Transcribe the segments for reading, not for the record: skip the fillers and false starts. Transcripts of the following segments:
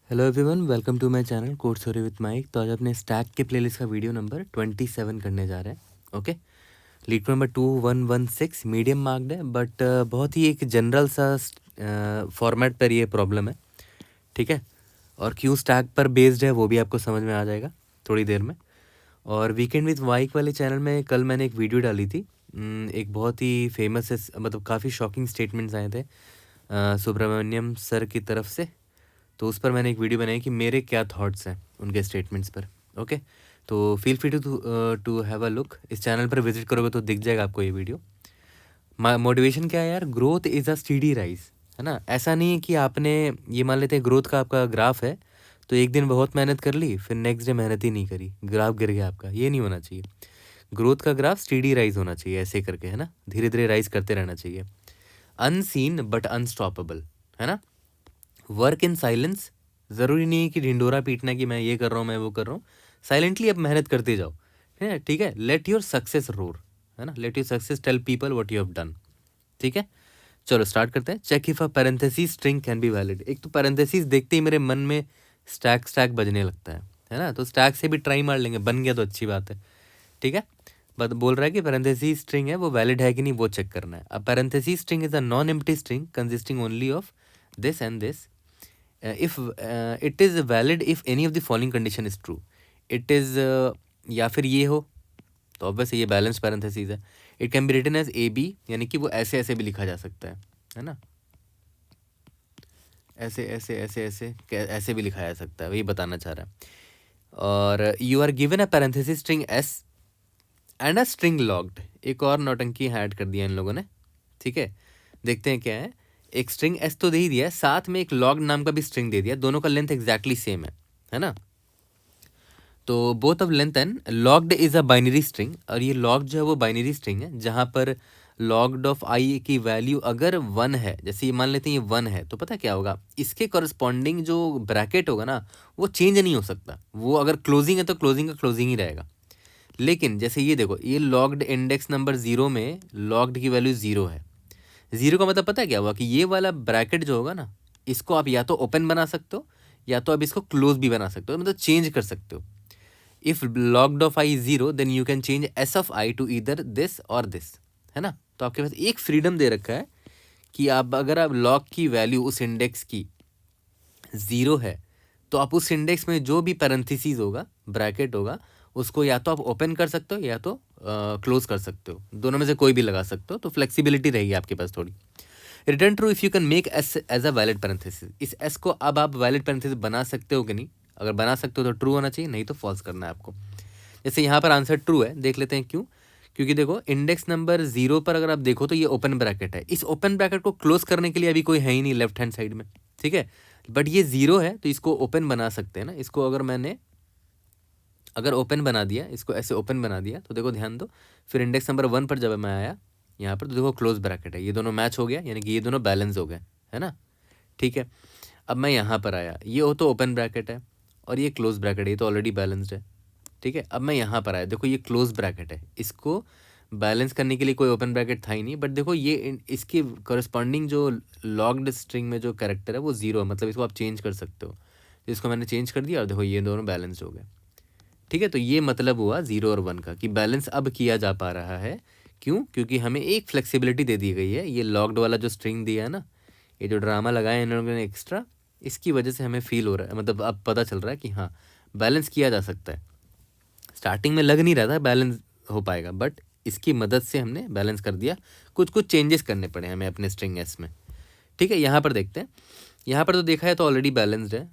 Hello everyone, welcome to my channel code story with Mike. तो आज अपने stack के प्लेलिस्ट का वीडियो नंबर 27 करने जा रहे हैं। Okay, lead number 2116 medium marked है, बट बहुत ही एक जनरल सा फॉर्मेट पर ये प्रॉब्लम है। ठीक है, और क्यों स्टैक पर बेस्ड है वो भी आपको समझ में आ जाएगा थोड़ी देर में। और वीकेंड विद माइक वाले चैनल में कल मैंने एक वीडियो डाली थी। एक बहुत ही फेमस है, मतलब काफ़ी शॉकिंग स्टेटमेंट्स आए थे सुब्रमण्यम सर की तरफ से। तो उस पर मैंने एक वीडियो बनाई कि मेरे क्या थॉट्स हैं उनके स्टेटमेंट्स पर। ओके, तो feel free to have a look. इस चैनल पर विजिट करोगे तो दिख जाएगा आपको ये वीडियो। मोटिवेशन क्या है यार? Growth is a steady rise, है ना। ऐसा नहीं है कि आपने ये मान लेते हैं ग्रोथ का आपका ग्राफ है तो एक दिन बहुत मेहनत कर ली फिर नेक्स्ट डे मेहनत ही नहीं करी, ग्राफ गिर गया आपका। ये नहीं होना चाहिए। ग्रोथ का ग्राफ स्टीडी राइज होना चाहिए, ऐसे करके, है ना। धीरे धीरे राइज करते रहना चाहिए। अनसीन बट अनस्टॉपेबल, है ना। Work in silence. ज़रूरी नहीं है कि ढिंडोरा पीटना कि मैं ये कर रहा हूँ मैं वो कर रहा हूँ। साइलेंटली अब मेहनत करते जाओ, है ठीक है। लेट योर सक्सेस रोर, है ना। Let your success tell people what you have done. ठीक है, चलो स्टार्ट करते हैं। Check if a parenthesis string can be valid. एक तो पैरेंथेसिस देखते ही मेरे मन में स्टैक स्टैक बजने लगता है ना। तो स्टैक से भी ट्राई मार लेंगे, बन गया तो अच्छी बात है। ठीक है, बट बोल रहा है कि पैरेंथेसिस स्ट्रिंग है वो वैलिड है कि नहीं वो चेक करना है। अब parenthesis string is a non empty string consisting only of this and this if it is valid if any of the following condition is true. It is या फिर ये हो तो ऑब्वियस ये बैलेंस पैरेंथेसिस है। It can be written as A B, यानी कि वो ऐसे ऐसे भी लिखा जा सकता है ना। ऐसे ऐसे ऐसे ऐसे ऐसे भी लिखा जा सकता है, वही बताना चाह रहा है। और you are given a parenthesis string S and a string locked. एक और नौटंकी ऐड कर दिया इन लोगों ने। ठीक है, देखते हैं क्या है। एक स्ट्रिंग एस तो दे ही दिया है, साथ में एक लॉग नाम का भी स्ट्रिंग दे दिया। दोनों का लेंथ एग्जैक्टली सेम है ना। तो both of length and logged is a binary string. और ये लॉग्ड जो है वो बाइनरी स्ट्रिंग है जहाँ पर लॉग्ड ऑफ आई की वैल्यू अगर 1 है, जैसे ये मान लेते हैं ये 1 है, तो पता क्या होगा, इसके कॉरस्पॉन्डिंग जो ब्रैकेट होगा ना वो चेंज नहीं हो सकता। वो अगर क्लोजिंग है तो क्लोजिंग का क्लोजिंग ही रहेगा। लेकिन जैसे ये देखो, ये लॉग्ड इंडेक्स नंबर 0 में लॉग्ड की वैल्यू 0 है। 0 का मतलब पता है क्या हुआ कि ये वाला ब्रैकेट जो होगा ना, इसको आप या तो ओपन बना सकते हो या तो आप इसको क्लोज भी बना सकते हो, मतलब चेंज कर सकते हो। If locked of I 0 then you can change S of I to इधर दिस और दिस, है ना। तो आपके पास एक फ्रीडम दे रखा है कि आप अगर आप लॉग की वैल्यू उस इंडेक्स की 0 है तो आप उस इंडेक्स में जो भी पैरेंथेसिस होगा, ब्रैकेट होगा, उसको या तो आप ओपन कर सकते हो या तो क्लोज कर सकते हो। दोनों में से कोई भी लगा सकते हो, तो फ्लेक्सिबिलिटी रहेगी आपके पास थोड़ी। Return true if you can make S as a valid parenthesis. इस एस को अब आप वैलिड पैरेंथेसिस बना सकते हो कि नहीं। अगर बना सकते हो तो ट्रू होना चाहिए, नहीं तो फॉल्स करना है आपको। जैसे यहाँ पर आंसर ट्रू है, देख लेते हैं क्यों। क्योंकि देखो इंडेक्स नंबर 0 पर अगर आप देखो तो ये ओपन ब्रैकेट है। इस ओपन ब्रैकेट को क्लोज करने के लिए अभी कोई है ही नहीं लेफ्ट हैंड साइड में। ठीक है, बट ये 0 है तो इसको ओपन बना सकते हैं ना। इसको अगर मैंने अगर ओपन बना दिया, इसको ऐसे ओपन बना दिया तो देखो ध्यान दो, फिर इंडेक्स नंबर 1 पर जब मैं आया यहाँ पर तो देखो क्लोज ब्रैकेट है, ये दोनों मैच हो गया, यानी कि ये दोनों बैलेंस हो गए, है ना। ठीक है, अब मैं यहाँ पर आया, ये हो तो ओपन ब्रैकेट है और ये क्लोज ब्रैकेट है, ये तो ऑलरेडी बैलेंस्ड है। ठीक है, अब मैं यहाँ पर आया, देखो ये क्लोज ब्रैकेट है, इसको बैलेंस करने के लिए कोई ओपन ब्रैकेट था ही नहीं। बट देखो ये इसकी करस्पॉन्डिंग जो लॉग्ड स्ट्रिंग में जो कैरेक्टर है वो 0 है, मतलब इसको आप चेंज कर सकते हो। तो इसको मैंने चेंज कर दिया और देखो ये दोनों बैलेंस्ड हो गए। ठीक है, तो ये मतलब हुआ 0 और 1 का कि बैलेंस अब किया जा पा रहा है। क्यों? क्योंकि हमें एक फ्लेक्सिबिलिटी दे दी गई है। ये लॉग्ड वाला जो स्ट्रिंग दिया है ना, ये जो ड्रामा लगाया इन लोगों ने एक्स्ट्रा, इसकी वजह से हमें फील हो रहा है, मतलब अब पता चल रहा है कि हाँ बैलेंस किया जा सकता है। स्टार्टिंग में लग नहीं रहा था बैलेंस हो पाएगा, बट इसकी मदद से हमने बैलेंस कर दिया। कुछ कुछ चेंजेस करने पड़े हमें अपने स्ट्रिंग एस में। ठीक है, यहाँ पर देखते हैं। यहाँ पर तो देखा है तो ऑलरेडी बैलेंस्ड है।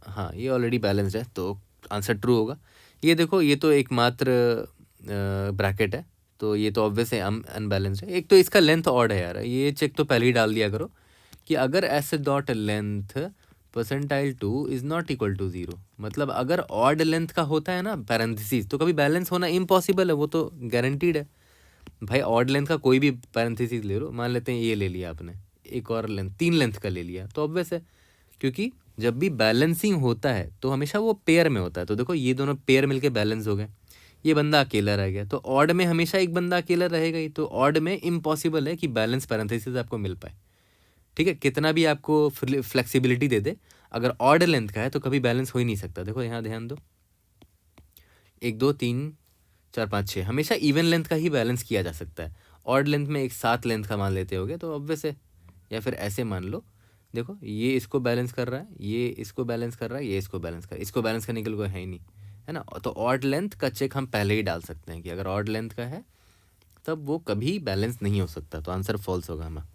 हाँ ये ऑलरेडी बैलेंस्ड है तो आंसर ट्रू होगा। ये देखो ये तो एकमात्र ब्रैकेट है, तो ये तो ऑब्वियस है अनबैलेंस्ड है। एक तो इसका लेंथ ऑड है यार, ये चेक तो पहले ही डाल दिया करो कि अगर S dot length percentile 2 is not equal to 0, मतलब अगर ऑड लेंथ का होता है ना पैरेंथेसिस तो कभी बैलेंस होना इम्पॉसिबल है, वो तो गारंटीड है भाई। ऑड लेंथ का कोई भी पैरेंथेसिस ले लो, मान लेते हैं ये ले लिया आपने, एक और लेंथ 3 लेंथ का ले लिया, तो ऑब्वियस है क्योंकि जब भी बैलेंसिंग होता है तो हमेशा वो पेयर में होता है। तो देखो ये दोनों पेयर मिलके बैलेंस हो गए, ये बंदा अकेला रह गया, तो ऑड में हमेशा एक बंदा अकेला रहेगा ही, तो ऑड में इम्पॉसिबल है कि बैलेंस पैरेंथेसिस आपको मिल पाए। ठीक है, कितना भी आपको फ्लेक्सिबिलिटी दे दे, अगर ऑड लेंथ का है तो कभी बैलेंस हो ही नहीं सकता। देखो यहाँ ध्यान दो, 1 2 3 4 5 6 हमेशा इवन लेंथ का ही बैलेंस किया जा सकता है। ऑड लेंथ में एक 7 लेंथ का मान लेते होगे तो ऑब्वियस है, या फिर ऐसे मान लो, देखो ये इसको बैलेंस कर रहा है, ये इसको बैलेंस कर रहा है, ये इसको बैलेंस कर रहा है, इसको बैलेंस करने के लिए कोई है ही नहीं, है ना। तो ऑड लेंथ का चेक हम पहले ही डाल सकते हैं कि अगर ऑड लेंथ का है तब वो कभी बैलेंस नहीं हो सकता, तो आंसर फॉल्स होगा हमारा।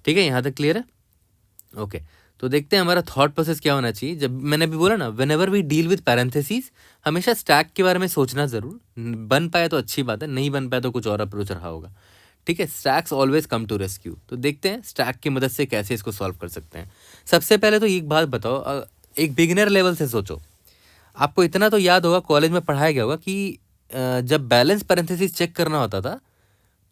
ठीक है, यहाँ तक क्लियर है? ओके, तो देखते हैं हमारा थॉट प्रोसेस क्या होना चाहिए। जब मैंने अभी बोला ना, whenever we deal with parenthesis, हमेशा स्टैक के बारे में सोचना ज़रूर, बन पाए तो अच्छी बात है, नहीं बन पाए तो कुछ और अप्रोच रहा होगा। ठीक है, stacks always come to rescue. तो देखते हैं स्टैक की मदद से कैसे इसको सॉल्व कर सकते हैं। सबसे पहले तो एक बात बताओ, एक बिगिनर लेवल से सोचो। आपको इतना तो याद होगा, कॉलेज में पढ़ाया गया होगा कि जब बैलेंस पैरेंथेसिस चेक करना होता था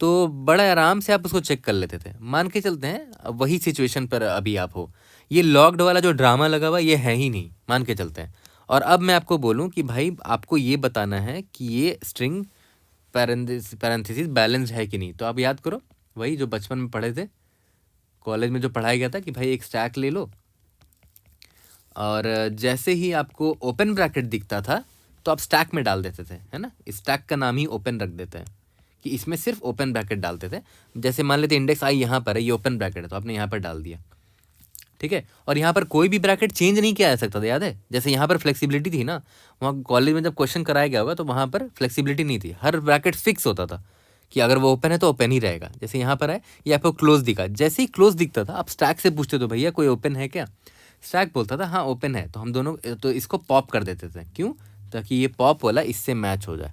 तो बड़ा आराम से आप उसको चेक कर लेते थे। मान के चलते हैं अब वही सिचुएशन पर अभी आप हो, ये लॉग्ड वाला जो ड्रामा लगा हुआ ये है ही नहीं, मान के चलते हैं। और अब मैं आपको बोलूं कि भाई आपको ये बताना है कि ये स्ट्रिंग पैरेंथेसिस बैलेंस्ड है कि नहीं। तो आप याद करो वही जो बचपन में पढ़े थे, कॉलेज में जो पढ़ाया गया था कि भाई एक स्टैक ले लो, और जैसे ही आपको ओपन ब्रैकेट दिखता था तो आप स्टैक में डाल देते थे, है ना। स्टैक का नाम ही ओपन रख देते हैं कि इसमें सिर्फ ओपन ब्रैकेट डालते थे। जैसे मान लेते इंडेक्स आई यहाँ पर है, ये ओपन ब्रैकेट है तो आपने यहाँ पर डाल दिया, ठीक है। और यहाँ पर कोई भी ब्रैकेट चेंज नहीं किया जा सकता था, याद है। जैसे यहाँ पर फ्लेक्सिबिलिटी थी ना, वहाँ कॉलेज में जब क्वेश्चन कराया गया होगा तो वहाँ पर फ्लेक्सिबिलिटी नहीं थी, हर ब्रैकेट फिक्स होता था कि अगर वो ओपन है तो ओपन ही रहेगा। जैसे यहाँ पर है, ये आपको क्लोज दिखा, जैसे ही क्लोज दिखता था आप स्टैक से पूछते तो भैया कोई ओपन है क्या, स्टैक बोलता था हाँ ओपन है, तो हम दोनों तो इसको पॉप कर देते थे। क्यों? ताकि ये पॉप वाला इससे मैच हो जाए,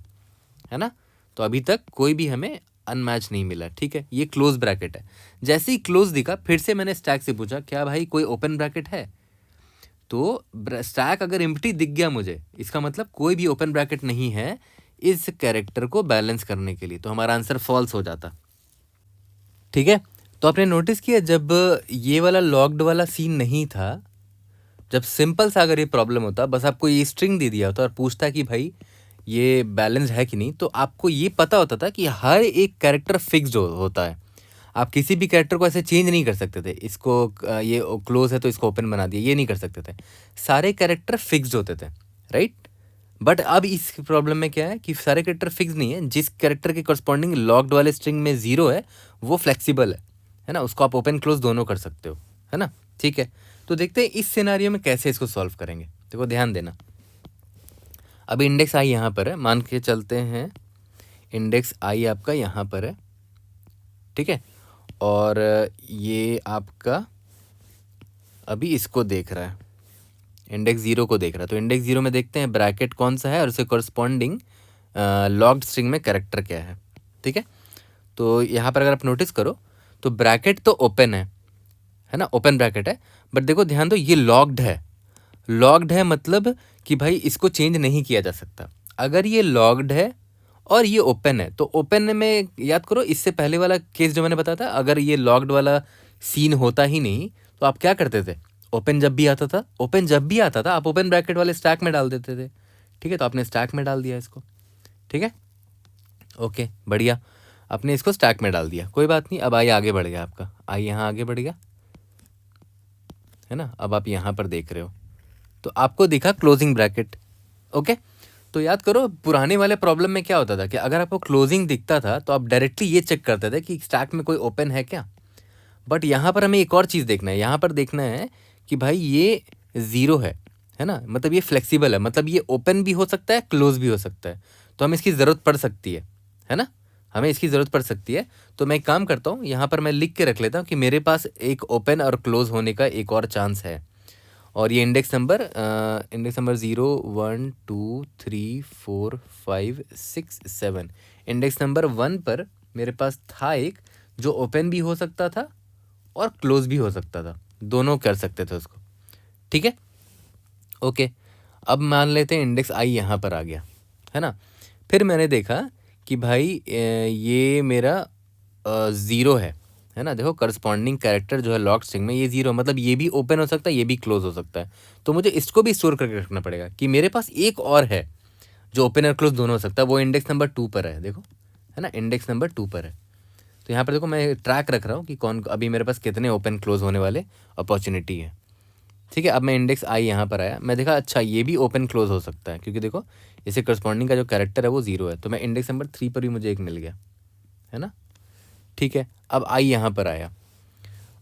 है ना। तो अभी तक कोई भी हमें अनमैच नहीं मिला, ठीक है। ये क्लोज ब्रैकेट है। जैसे ही क्लोज दिखा फिर से मैंने स्टैक से पूछा क्या भाई कोई ओपन ब्रैकेट है, तो स्टैक अगर एम्प्टी दिख गया मुझे, इसका मतलब कोई भी ओपन ब्रैकेट नहीं है इस कैरेक्टर को बैलेंस करने के लिए, तो हमारा आंसर फॉल्स हो जाता, ठीक है। तो आपने नोटिस किया जब ये वाला लॉक्ड वाला सीन नहीं था, जब सिंपल सा अगर ये प्रॉब्लम होता, बस आपको ये स्ट्रिंग दे दिया होता और पूछता कि भाई ये बैलेंस है कि नहीं, तो आपको ये पता होता था कि हर एक कैरेक्टर फिक्स्ड होता है। आप किसी भी कैरेक्टर को ऐसे चेंज नहीं कर सकते थे, इसको ये क्लोज है तो इसको ओपन बना दिया, ये नहीं कर सकते थे। सारे कैरेक्टर फिक्स्ड होते थे, राइट। बट अब इस प्रॉब्लम में क्या है कि सारे कैरेक्टर फिक्स नहीं है। जिस कैरेक्टर के करस्पॉन्डिंग लॉक्ड वाले स्ट्रिंग में 0 है वो फ्लेक्सिबल है ना, उसको आप ओपन क्लोज दोनों कर सकते हो, है ना। ठीक है, तो देखते हैं इस सिनारियो में कैसे इसको सॉल्व करेंगे। देखो ध्यान देना, अभी इंडेक्स आई यहाँ पर है, मान के चलते हैं इंडेक्स आई आपका यहाँ पर है, ठीक है। और ये आपका अभी इसको देख रहा है, इंडेक्स 0 को देख रहा है। तो इंडेक्स 0 में देखते हैं ब्रैकेट कौन सा है और उसके करस्पॉन्डिंग लॉक्ड स्ट्रिंग में कैरेक्टर क्या है, ठीक है। तो यहाँ पर अगर आप नोटिस करो तो ब्रैकेट तो ओपन है ना, ओपन ब्रैकेट है। बट देखो ध्यान दो ये लॉक्ड है, लॉक्ड है मतलब कि भाई इसको चेंज नहीं किया जा सकता। अगर ये लॉक्ड है और ये ओपन है तो ओपन में याद करो इससे पहले वाला केस जो मैंने बताया था, अगर ये लॉक्ड वाला सीन होता ही नहीं तो आप क्या करते थे, ओपन जब भी आता था आप ओपन ब्रैकेट वाले स्टैक में डाल देते थे, ठीक है। तो आपने स्टैक में डाल दिया इसको, ठीक है। ओके बढ़िया, आपने इसको स्टैक में डाल दिया, कोई बात नहीं। अब आई आगे बढ़ गया आपका, आई यहाँ आगे बढ़ गया, है ना। अब आप यहाँ पर देख रहे हो तो आपको दिखा क्लोजिंग ब्रैकेट, ओके। तो याद करो पुराने वाले प्रॉब्लम में क्या होता था कि अगर आपको क्लोजिंग दिखता था तो आप डायरेक्टली ये चेक करते थे कि स्टैक में कोई ओपन है क्या। बट यहाँ पर हमें एक और चीज़ देखना है, यहाँ पर देखना है कि भाई ये 0 है ना, मतलब ये फ्लेक्सिबल है, मतलब ये ओपन भी हो सकता है क्लोज भी हो सकता है। तो हमें इसकी ज़रूरत पड़ सकती है ना, हमें इसकी ज़रूरत पड़ सकती है। तो मैं एक काम करता हूँ, यहाँ पर मैं लिख के रख लेता हूँ कि मेरे पास एक ओपन और क्लोज होने का एक और चांस है। और ये इंडेक्स नंबर 0 1 2 3 4 5 6 7, इंडेक्स नंबर 1 पर मेरे पास था एक जो ओपन भी हो सकता था और क्लोज भी हो सकता था, दोनों कर सकते थे उसको, ठीक है। ओके, अब मान लेते हैं इंडेक्स आई यहाँ पर आ गया, है ना। फिर मैंने देखा कि भाई ये मेरा 0 है ना। देखो करस्पॉन्डिंग कैरेक्टर जो है लॉक्ड स्ट्रिंग में ये 0, मतलब ये भी ओपन हो सकता है ये भी क्लोज हो सकता है। तो मुझे इसको भी स्टोर करके रखना पड़ेगा कि मेरे पास एक और है जो ओपन और क्लोज दोनों हो सकता है, वो इंडेक्स नंबर 2 पर है, देखो, है ना, इंडेक्स नंबर 2 पर है। तो यहाँ पर देखो मैं ट्रैक रख रहा हूँ कि कौन अभी मेरे पास कितने ओपन क्लोज होने वाले अपॉर्चुनिटी है, ठीक है, अब मैं इंडेक्स आई यहाँ पर आया, मैं देखा अच्छा ये भी ओपन क्लोज हो सकता है, क्योंकि देखो इसे करस्पॉन्डिंग का जो कैरेक्टर है वो 0 है, तो मैं इंडेक्स नंबर 3 पर भी मुझे एक मिल गया, है ना। ठीक है, अब आई यहाँ पर आया।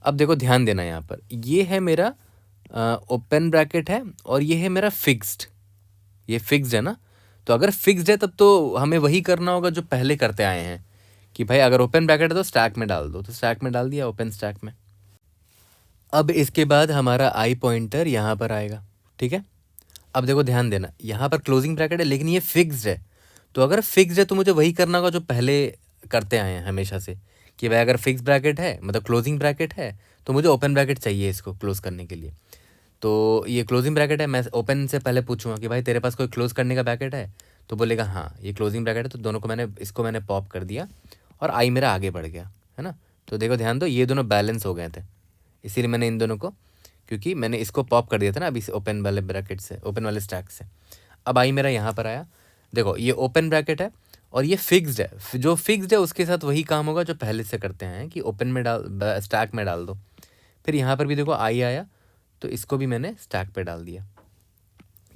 अब देखो ध्यान देना, यहाँ पर ये है मेरा ओपन ब्रैकेट है और ये है मेरा फिक्स्ड, ये फिक्स्ड है ना। तो अगर फिक्स्ड है तब तो हमें वही करना होगा जो पहले करते आए हैं, कि भाई अगर ओपन ब्रैकेट है तो स्टैक में डाल दो, तो स्टैक में डाल दिया, ओपन स्टैक में। अब इसके बाद हमारा आई पॉइंटर यहाँ पर आएगा। ठीक है, अब देखो ध्यान देना, यहाँ पर क्लोजिंग ब्रैकेट है लेकिन ये फिक्स्ड है, तो अगर फिक्स्ड है तो मुझे वही करना होगा जो पहले करते आए हैं हमेशा से, कि भाई अगर फिक्स ब्रैकेट है मतलब क्लोजिंग ब्रैकेट है तो मुझे ओपन ब्रैकेट चाहिए इसको क्लोज करने के लिए। तो ये क्लोजिंग ब्रैकेट है, मैं ओपन से पहले पूछूंगा कि भाई तेरे पास कोई क्लोज करने का ब्रैकेट है, तो बोलेगा हाँ ये क्लोजिंग ब्रैकेट है, तो दोनों को मैंने पॉप कर दिया और आई मेरा आगे बढ़ गया, है ना। तो देखो ध्यान दो, ये दोनों बैलेंस हो गए थे, इसीलिए मैंने इन दोनों को, क्योंकि मैंने इसको पॉप कर दिया था ना अभी ओपन वाले ब्रैकेट से, ओपन वाले स्टैक से। अब आई मेरा यहाँ पर आया, देखो ये ओपन ब्रैकेट है और ये फिक्स्ड है, जो फिक्स्ड है उसके साथ वही काम होगा जो पहले से करते हैं कि ओपन में स्टैक में डाल दो। फिर यहाँ पर भी देखो आई आया, तो इसको भी मैंने स्टैक पे डाल दिया,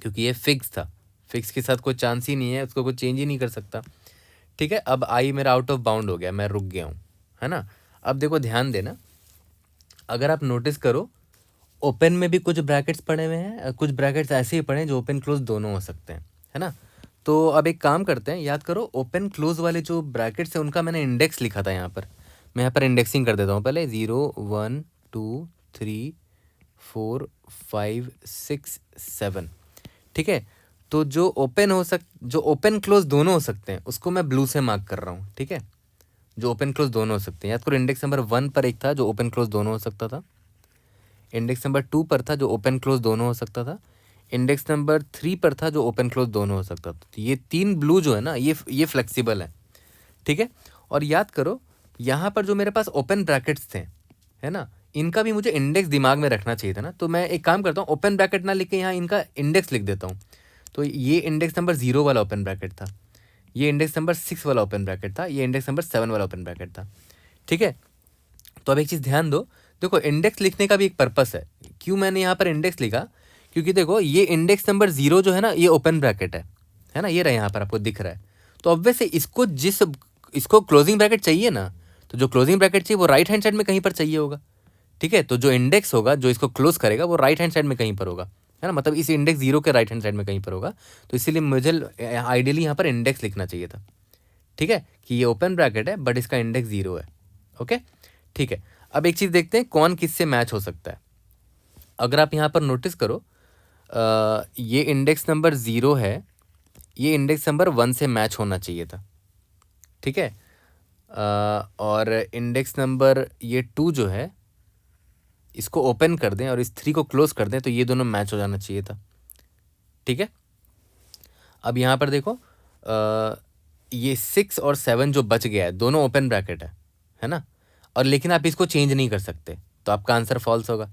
क्योंकि ये फिक्स था, फिक्स के साथ कोई चांस ही नहीं है, उसको कोई चेंज ही नहीं कर सकता। ठीक है, अब आई मेरा आउट ऑफ बाउंड हो गया, मैं रुक गया हूँ, है ना। अब देखो ध्यान देना, अगर आप नोटिस करो ओपन में भी कुछ ब्रैकेट्स पड़े हुए हैं, कुछ ब्रैकेट्स ऐसे ही पड़े हैं जो ओपन क्लोज दोनों हो सकते हैं, है ना। तो अब एक काम करते हैं, याद करो ओपन क्लोज वाले जो ब्रैकेट्स हैं उनका मैंने इंडेक्स लिखा था यहाँ पर, मैं यहाँ पर इंडेक्सिंग कर देता हूँ पहले, 0 1 2 3 4 5 6 7। ठीक है, तो जो ओपन क्लोज दोनों हो सकते हैं उसको मैं ब्लू से मार्क कर रहा हूँ। ठीक है, जो ओपन क्लोज दोनों हो सकते हैं, याद करो इंडेक्स नंबर 1 पर एक था जो ओपन क्लोज दोनों हो सकता था, इंडेक्स नंबर 2 पर था जो ओपन क्लोज दोनों हो सकता था, इंडेक्स नंबर 3 पर था जो ओपन क्लोज दोनों हो सकता था। तो ये 3 ब्लू जो है ना, ये फ्लेक्सिबल है। ठीक है, और याद करो यहाँ पर जो मेरे पास ओपन ब्रैकेट्स थे, है ना, इनका भी मुझे इंडेक्स दिमाग में रखना चाहिए था ना। तो मैं एक काम करता हूँ, ओपन ब्रैकेट ना लिख के यहाँ इनका इंडेक्स लिख देता हूँ। तो ये इंडेक्स नंबर 0 वाला ओपन ब्रैकेट था, ये इंडेक्स नंबर 6 वाला ओपन ब्रैकेट था, ये इंडेक्स नंबर 7 वाला ओपन ब्रैकेट था। ठीक है, तो अब एक चीज़ ध्यान दो, देखो इंडेक्स लिखने का भी एक पर्पस है, क्यों मैंने यहाँ पर इंडेक्स लिखा, क्योंकि देखो ये इंडेक्स नंबर 0 जो है ना ये ओपन ब्रैकेट है ना, ये रहा यहाँ पर आपको दिख रहा है। तो ऑब्वियसली इसको क्लोजिंग ब्रैकेट चाहिए ना, तो जो क्लोजिंग ब्रैकेट चाहिए वो राइट हैंड साइड में कहीं पर चाहिए होगा। ठीक है, तो जो इंडेक्स होगा जो इसको क्लोज करेगा वो राइट हैंड साइड में कहीं पर होगा, है ना, मतलब इस इंडेक्स 0 के राइट हैंड साइड में कहीं पर होगा। तो इसीलिए मुझे आइडियली यहाँ पर इंडेक्स लिखना चाहिए था। ठीक है, कि ये ओपन ब्रैकेट है बट इसका इंडेक्स 0 है। ओके, ठीक है, अब एक चीज़ देखते हैं कौन किससे मैच हो सकता है। अगर आप यहाँ पर नोटिस करो, ये इंडेक्स नंबर 0 है, ये इंडेक्स नंबर 1 से मैच होना चाहिए था। ठीक है, और इंडेक्स नंबर ये 2 जो है इसको ओपन कर दें और इस 3 को क्लोज कर दें, तो ये दोनों मैच हो जाना चाहिए था। ठीक है, अब यहाँ पर देखो ये 6 और 7 जो बच गया है दोनों ओपन ब्रैकेट है ना, और लेकिन आप इसको चेंज नहीं कर सकते, तो आपका आंसर फॉल्स होगा।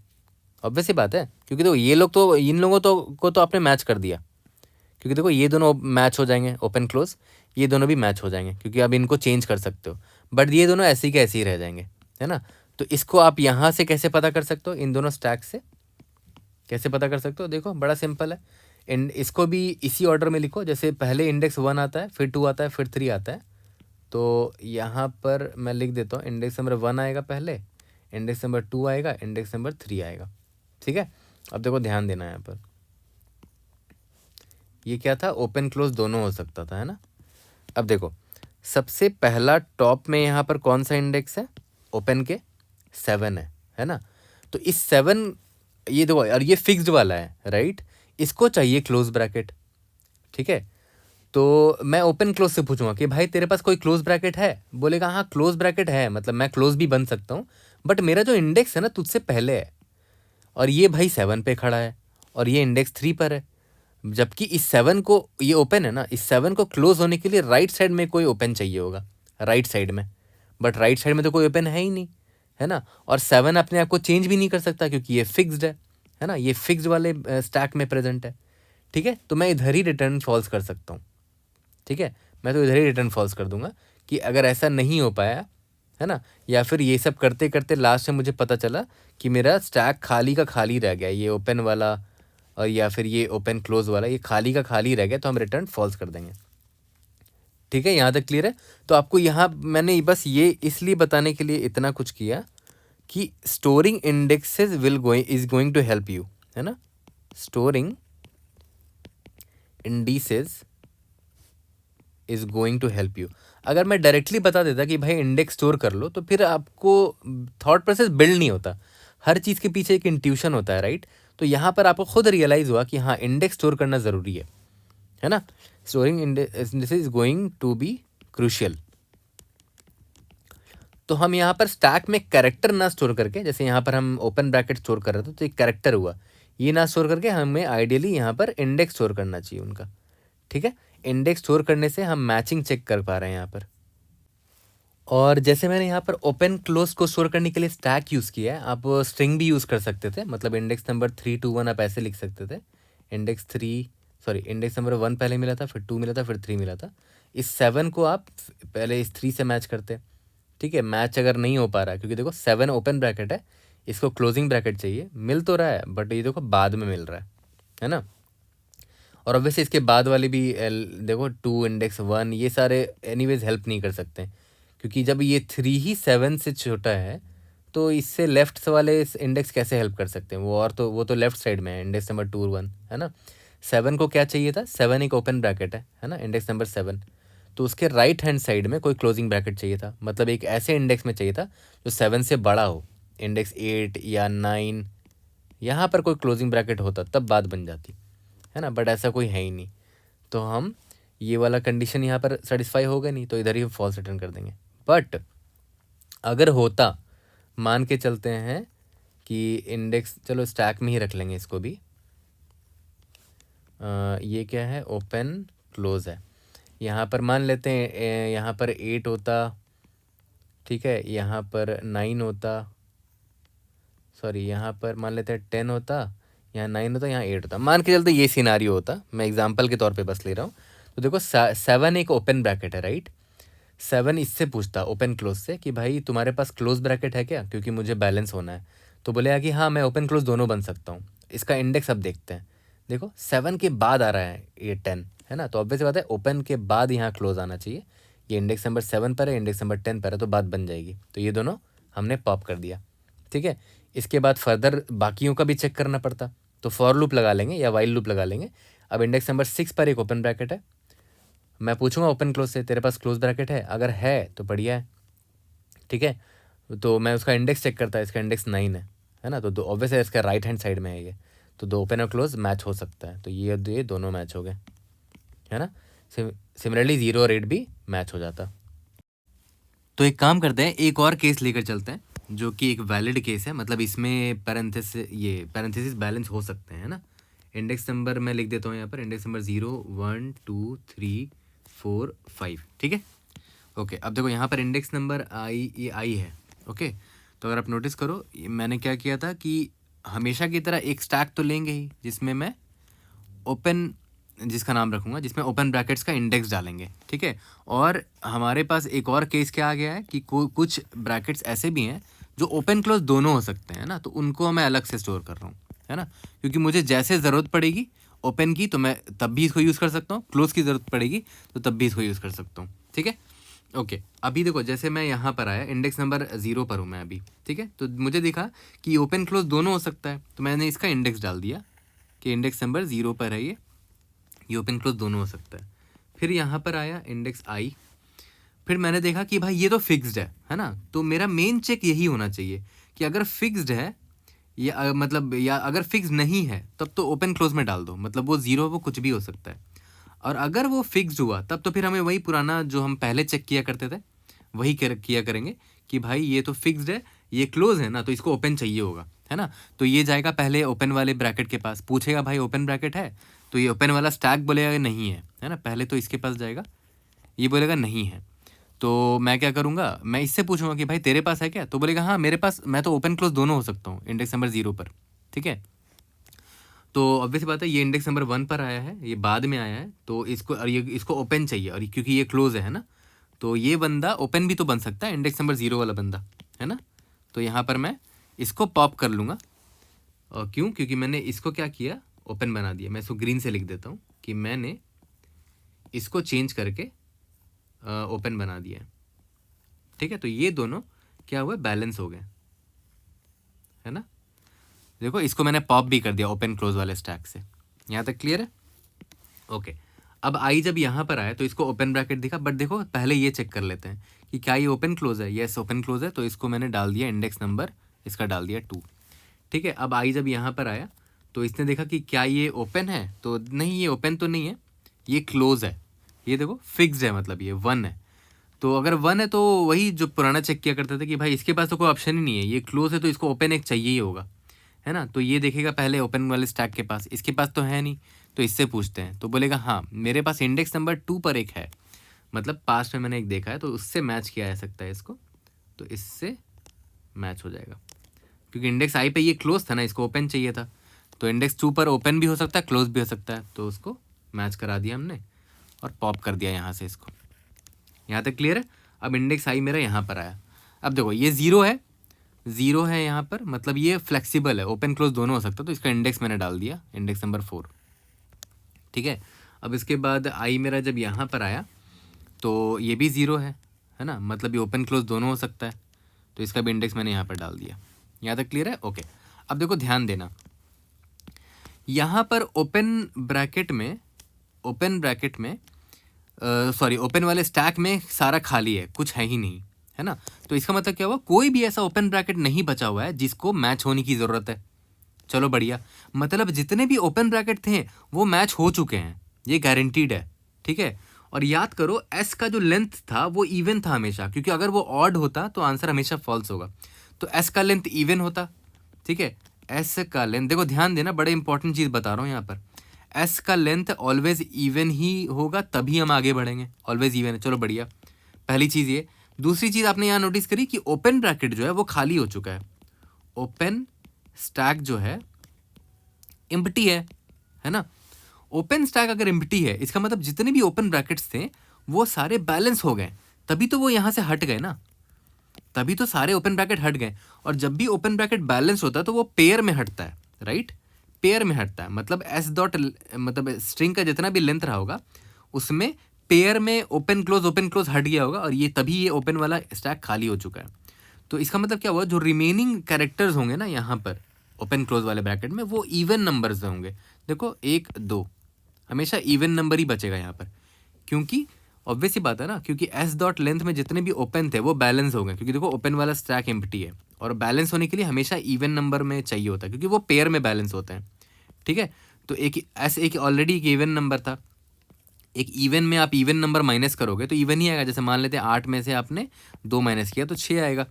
ऑब्वियस सी बात है, क्योंकि देखो ये लोग तो इन लोगों को तो आपने मैच कर दिया, क्योंकि देखो ये दोनों मैच हो जाएंगे ओपन क्लोज, ये दोनों भी मैच हो जाएंगे क्योंकि अब इनको चेंज कर सकते हो, बट ये दोनों ऐसे ही के ऐसे ही रह जाएंगे, है ना। तो इसको आप यहाँ से कैसे पता कर सकते हो, इन दोनों स्टैक से कैसे पता कर सकते हो, देखो बड़ा सिंपल है। इसको भी इसी ऑर्डर में लिखो, जैसे पहले इंडेक्स 1 आता है, फिर 2 आता है, फिर 3 आता है। तो यहाँ पर मैं लिख देता हूँ, इंडेक्स नंबर 1 आएगा पहले, इंडेक्स नंबर 2 आएगा, इंडेक्स नंबर 3 आएगा। ठीक है, अब देखो ध्यान देना यहाँ पर, ये क्या था, ओपन क्लोज दोनों हो सकता था, है ना। अब देखो सबसे पहला टॉप में यहाँ पर कौन सा इंडेक्स है, ओपन के 7 है ना। तो इस 7, ये देखो और ये फिक्स्ड वाला है राइट, इसको चाहिए क्लोज ब्रैकेट। ठीक है, तो मैं ओपन क्लोज से पूछूंगा कि भाई तेरे पास कोई क्लोज ब्रैकेट है, बोलेगा हाँ क्लोज ब्रैकेट है, मतलब मैं क्लोज भी बन सकता हूँ, बट मेरा जो इंडेक्स है ना तुझसे पहले है, और ये भाई 7 पे खड़ा है और ये इंडेक्स 3 पर है, जबकि इस 7 को, ये ओपन है ना, इस 7 को क्लोज होने के लिए राइट साइड में कोई ओपन चाहिए होगा, राइट साइड में, बट राइट साइड में तो कोई ओपन है ही नहीं, है ना। और 7 अपने आप को चेंज भी नहीं कर सकता क्योंकि ये फिक्स्ड है ना, ये फिक्स्ड वाले स्टैक में प्रेजेंट है। ठीक है, तो मैं इधर ही रिटर्न फॉल्स कर सकता हूँ। ठीक है, मैं तो इधर ही रिटर्न फॉल्स कर दूंगा कि अगर ऐसा नहीं हो पाया, है ना। या फिर ये सब करते करते लास्ट में मुझे पता चला कि मेरा स्टैक खाली का खाली रह गया, ये ओपन वाला और या फिर ये ओपन क्लोज वाला, ये खाली का खाली रह गया, तो हम रिटर्न फॉल्स कर देंगे। ठीक है, यहाँ तक क्लियर है। तो आपको यहाँ मैंने बस ये इसलिए बताने के लिए इतना कुछ किया कि storing indexes is going to help you, है ना। Storing indices is going to help you. अगर मैं डायरेक्टली बता देता कि भाई इंडेक्स स्टोर कर लो, तो फिर आपको थॉट प्रोसेस बिल्ड नहीं होता। हर चीज़ के पीछे एक इंट्यूशन होता है, राइट। तो यहाँ पर आपको खुद रियलाइज़ हुआ कि हाँ, इंडेक्स स्टोर करना ज़रूरी है ना। Storing index is going to be crucial. तो हम यहाँ पर स्टैक में कैरेक्टर ना स्टोर करके, जैसे यहाँ पर हम ओपन ब्रैकेट स्टोर कर रहे थे तो एक कैरेक्टर हुआ, ये ना स्टोर करके हमें आइडियली यहाँ पर इंडेक्स स्टोर करना चाहिए उनका। ठीक है, इंडेक्स स्टोर करने से हम मैचिंग चेक कर पा रहे हैं यहाँ पर। और जैसे मैंने यहाँ पर ओपन क्लोज को स्टोर करने के लिए स्टैक यूज़ किया है, आप स्ट्रिंग भी यूज़ कर सकते थे, मतलब इंडेक्स नंबर 3 to 1 आप ऐसे लिख सकते थे। इंडेक्स नंबर 1 पहले मिला था, फिर 2 मिला था, फिर 3 मिला था। इस 7 को आप पहले इस 3 से मैच करते। ठीक है, मैच अगर नहीं हो पा रहा है, क्योंकि देखो 7 ओपन ब्रैकेट है, इसको क्लोजिंग ब्रैकेट चाहिए, मिल तो रहा है बट ये देखो बाद में मिल रहा है ना। और ऑब्वियसली इसके बाद वाली भी देखो 2 इंडेक्स 1 ये सारे एनीवेज हेल्प नहीं कर सकते, क्योंकि जब ये 3 ही 7 से छोटा है तो इससे लेफ्ट वाले इस इंडेक्स कैसे हेल्प कर सकते हैं, वो तो लेफ्ट साइड में है, इंडेक्स नंबर 2 1, है ना। 7 को क्या चाहिए था, 7 एक ओपन ब्रैकेट है ना, इंडेक्स नंबर 7। तो उसके राइट हैंड साइड में कोई क्लोजिंग ब्रैकेट चाहिए था, मतलब एक ऐसे इंडेक्स में चाहिए था जो 7 से बड़ा हो, इंडेक्स 8 या 9, यहाँ पर कोई क्लोजिंग ब्रैकेट होता तब बात बन जाती, है ना। बट ऐसा कोई है ही नहीं, तो हम ये वाला कंडीशन यहाँ पर सेटिस्फाई होगा नहीं, तो इधर ही फॉल्स रिटर्न कर देंगे। बट अगर होता, मान के चलते हैं कि इंडेक्स, चलो स्टैक में ही रख लेंगे इसको भी, ये क्या है, ओपन क्लोज है। यहाँ पर मान लेते हैं यहाँ पर 8 होता, ठीक है, यहाँ पर 9 होता, सॉरी यहाँ पर मान लेते हैं 10 होता, यहाँ 9 होता, यहाँ 8 होता, मान के चलते ये सिनारियो होता, मैं एग्जांपल के तौर पे बस ले रहा हूँ। तो देखो 7 एक ओपन ब्रैकेट है, राइट। 7 इससे पूछता ओपन क्लोज से कि भाई तुम्हारे पास क्लोज ब्रैकेट है क्या, क्योंकि मुझे बैलेंस होना है। तो बोलेगा कि हाँ मैं ओपन क्लोज दोनों बन सकता हूँ। इसका इंडेक्स अब देखते हैं, देखो 7 के बाद आ रहा है ये 10, है ना। तो ऑब्वियस बात है ओपन के बाद यहाँ क्लोज आना चाहिए। ये इंडेक्स नंबर 7 पर है, इंडेक्स नंबर 10 पर है, तो बात बन जाएगी। तो ये दोनों हमने पॉप कर दिया, ठीक है। इसके बाद फर्दर बाकियों का भी चेक करना पड़ता, तो फॉर लूप लगा लेंगे या वाइल लूप लगा लेंगे। अब इंडेक्स नंबर 6 पर एक ओपन ब्रैकेट है, मैं पूछूंगा ओपन क्लोज से तेरे पास क्लोज ब्रैकेट है, अगर है तो बढ़िया है, ठीक है। तो मैं उसका इंडेक्स चेक करता है, इसका इंडेक्स 9 है ना। तो ऑब्वियस है इसका राइट हैंड साइड में है ये, तो दो ओपन और क्लोज मैच हो सकता है, तो ये दोनों मैच हो गए, है ना। सिमिलरली 0 और 8 भी मैच हो जाता। तो एक काम करते हैं, एक और केस लेकर चलते हैं जो कि एक वैलिड केस है, मतलब इसमें पैरेंथेसिस बैलेंस हो सकते हैं, ना। इंडेक्स नंबर मैं लिख देता हूँ यहाँ पर, इंडेक्स नंबर 0 1 2 3 4 5, ठीक है। ओके, अब देखो यहाँ पर इंडेक्स नंबर ये आई है, ओके। तो अगर आप नोटिस करो, मैंने क्या किया था कि हमेशा की तरह एक स्टैक तो लेंगे ही, जिसमें मैं ओपन, जिसका नाम रखूँगा, जिसमें ओपन ब्रैकेट्स का इंडेक्स डालेंगे, ठीक है। और हमारे पास एक और केस क्या आ गया है कि कुछ ब्रैकेट्स ऐसे भी हैं जो ओपन क्लोज दोनों हो सकते हैं ना, तो उनको मैं अलग से स्टोर कर रहा हूँ, है ना। क्योंकि मुझे जैसे ज़रूरत पड़ेगी ओपन की तो मैं तब भी इसको यूज़ कर सकता हूँ, क्लोज की ज़रूरत पड़ेगी तो तब भी इसको यूज़ कर सकता हूँ, ठीक है। ओके, अभी देखो जैसे मैं यहाँ पर आया, इंडेक्स नंबर 0 पर हूँ मैं अभी, ठीक है। तो मुझे दिखा कि ओपन क्लोज दोनों हो सकता है, तो मैंने इसका इंडेक्स डाल दिया कि इंडेक्स नंबर 0 पर है ये ओपन क्लोज दोनों हो सकता है। फिर यहाँ पर आया इंडेक्स आई, फिर मैंने देखा कि भाई ये तो फिक्स्ड है ना। तो मेरा मेन चेक यही होना चाहिए कि अगर फिक्स्ड है या मतलब या अगर फिक्स नहीं है तब तो ओपन क्लोज में डाल दो, मतलब वो 0 वो कुछ भी हो सकता है। और अगर वो फिक्स्ड हुआ तब तो फिर हमें वही पुराना जो हम पहले चेक किया करते थे वही किया करेंगे कि भाई ये तो फिक्स्ड है, ये क्लोज है ना, तो इसको ओपन चाहिए होगा, है ना। तो ये जाएगा पहले ओपन वाले ब्रैकेट के पास, पूछेगा भाई ओपन ब्रैकेट है, तो ये ओपन वाला स्टैक बोलेगा नहीं है ना। पहले तो इसके पास जाएगा, ये बोलेगा नहीं है, तो मैं क्या करूँगा, मैं इससे पूछूंगा कि भाई तेरे पास है क्या, तो बोलेगा हाँ मेरे पास, मैं तो ओपन क्लोज दोनों हो सकता हूँ इंडेक्स नंबर 0 पर, ठीक है। तो ऑब्वियस बात है ये इंडेक्स नंबर 1 पर आया है, ये बाद में आया है, तो इसको और ये इसको ओपन चाहिए, और क्योंकि ये क्लोज है ना, तो ये बंदा ओपन भी तो बन सकता है, इंडेक्स नंबर 0 वाला बंदा, है ना। तो यहाँ पर मैं इसको पॉप कर लूँगा। और क्यों? क्योंकि मैंने इसको क्या किया, ओपन बना दिया। मैं इसको ग्रीन से लिख देता हूँ कि मैंने इसको चेंज करके ओपन बना दिया। ठीक है, तो ये दोनों क्या हुआ, बैलेंस हो गए, है ना। देखो इसको मैंने पॉप भी कर दिया ओपन क्लोज वाले स्टैक से। यहाँ तक क्लियर है? ओके। अब आई जब यहाँ पर आया तो इसको ओपन ब्रैकेट दिखा, बट देखो पहले ये चेक कर लेते हैं कि क्या ये ओपन क्लोज है। यस ओपन क्लोज है, तो इसको मैंने डाल दिया इंडेक्स नंबर, इसका डाल दिया 2। ठीक है, अब आई जब यहाँ पर आया तो इसने देखा कि क्या ये ओपन है, तो नहीं, ये ओपन तो नहीं है, ये क्लोज है। ये देखो फिक्स्ड है, मतलब ये 1 है। तो अगर 1 है तो वही जो पुराना चेक किया करते थे कि भाई इसके पास तो कोई ऑप्शन ही नहीं है, ये क्लोज है तो इसको ओपन एक चाहिए ही होगा, है ना। तो ये देखेगा पहले ओपन वाले स्टैक के पास, इसके पास तो है नहीं, तो इससे पूछते हैं तो बोलेगा हाँ मेरे पास इंडेक्स नंबर 2 पर एक है, मतलब पास्ट में मैंने एक देखा है, तो उससे मैच किया जा सकता है इसको, तो इससे मैच हो जाएगा। क्योंकि इंडेक्स आई पे ये क्लोज था ना, इसको ओपन चाहिए था, तो इंडेक्स 2 पर ओपन भी हो सकता है, क्लोज भी हो सकता है, तो उसको मैच करा दिया हमने और पॉप कर दिया यहाँ से इसको। यहाँ तक क्लियर है? अब इंडेक्स आई मेरा यहाँ पर आया। अब देखो ये 0 है, 0 है यहाँ पर, मतलब ये फ्लेक्सिबल है, ओपन क्लोज दोनों हो सकता है, तो इसका इंडेक्स मैंने डाल दिया, इंडेक्स नंबर 4। ठीक है, अब इसके बाद आई मेरा जब यहाँ पर आया तो ये भी 0 है ना, मतलब ये ओपन क्लोज दोनों हो सकता है, तो इसका भी इंडेक्स मैंने यहाँ पर डाल दिया। यहाँ तक क्लियर है? ओके। अब देखो ध्यान देना, यहाँ पर ओपन ब्रैकेट में सॉरी ओपन वाले स्टैक में सारा खाली है, कुछ है ही नहीं, है ना। तो इसका मतलब क्या हुआ, कोई भी ऐसा ओपन ब्रैकेट नहीं बचा हुआ है जिसको मैच होने की ज़रूरत है। चलो बढ़िया, मतलब जितने भी ओपन ब्रैकेट थे वो मैच हो चुके हैं, ये गारंटीड है। ठीक है, और याद करो एस का जो लेंथ था वो इवन था हमेशा, क्योंकि अगर वो ऑड होता तो आंसर हमेशा फॉल्स होगा, तो एस का लेंथ इवन होता। ठीक है, एस का लेंथ, देखो ध्यान देना, बड़े इंपॉर्टेंट चीज़ बता रहा हूँ यहाँ पर, एस का लेंथ ऑलवेज इवन ही होगा, तभी हम आगे बढ़ेंगे, ऑलवेज इवन है। चलो बढ़िया, पहली चीज़ ये। दूसरी चीज़ आपने यहाँ नोटिस करी कि ओपन ब्रैकेट जो है वो खाली हो चुका है, ओपन स्टैक जो है एम्प्टी है ना। ओपन स्टैक अगर एम्प्टी है, इसका मतलब जितने भी ओपन ब्रैकेट्स थे वो सारे बैलेंस हो गए, तभी तो वो यहाँ से हट गए ना, तभी तो सारे ओपन ब्रैकेट हट गए। और जब भी ओपन ब्रैकेट बैलेंस होता है तो वो पेयर में हटता है, राइट, पेयर में हटता है, मतलब एस डॉट, मतलब स्ट्रिंग का जितना भी लेंथ रहा होगा उसमें पेयर में ओपन क्लोज हट गया होगा, और ये तभी ये ओपन वाला स्टैक खाली हो चुका है। तो इसका मतलब क्या हुआ, जो रिमेनिंग कैरेक्टर्स होंगे ना यहाँ पर ओपन क्लोज वाले ब्रैकेट में, वो इवन नंबर्स होंगे। देखो 1 2 हमेशा इवन नंबर ही बचेगा यहाँ पर, क्योंकि ऑब्वियस ही बात है ना, क्योंकि एस डॉट लेंथ में जितने भी ओपन थे वो बैलेंस हो गए, क्योंकि देखो ओपन वाला स्टैक एम्प्टी है, और बैलेंस होने के लिए हमेशा इवन नंबर में चाहिए होता है, क्योंकि वो पेयर में बैलेंस होते हैं। ठीक है, तो एक ऑलरेडी एक इवन नंबर था, एक इवन में आप इवन नंबर माइनस करोगे तो इवन ही आएगा। जैसे मान लेते हैं 8 में से आपने 2 माइनस किया तो 6 आएगा।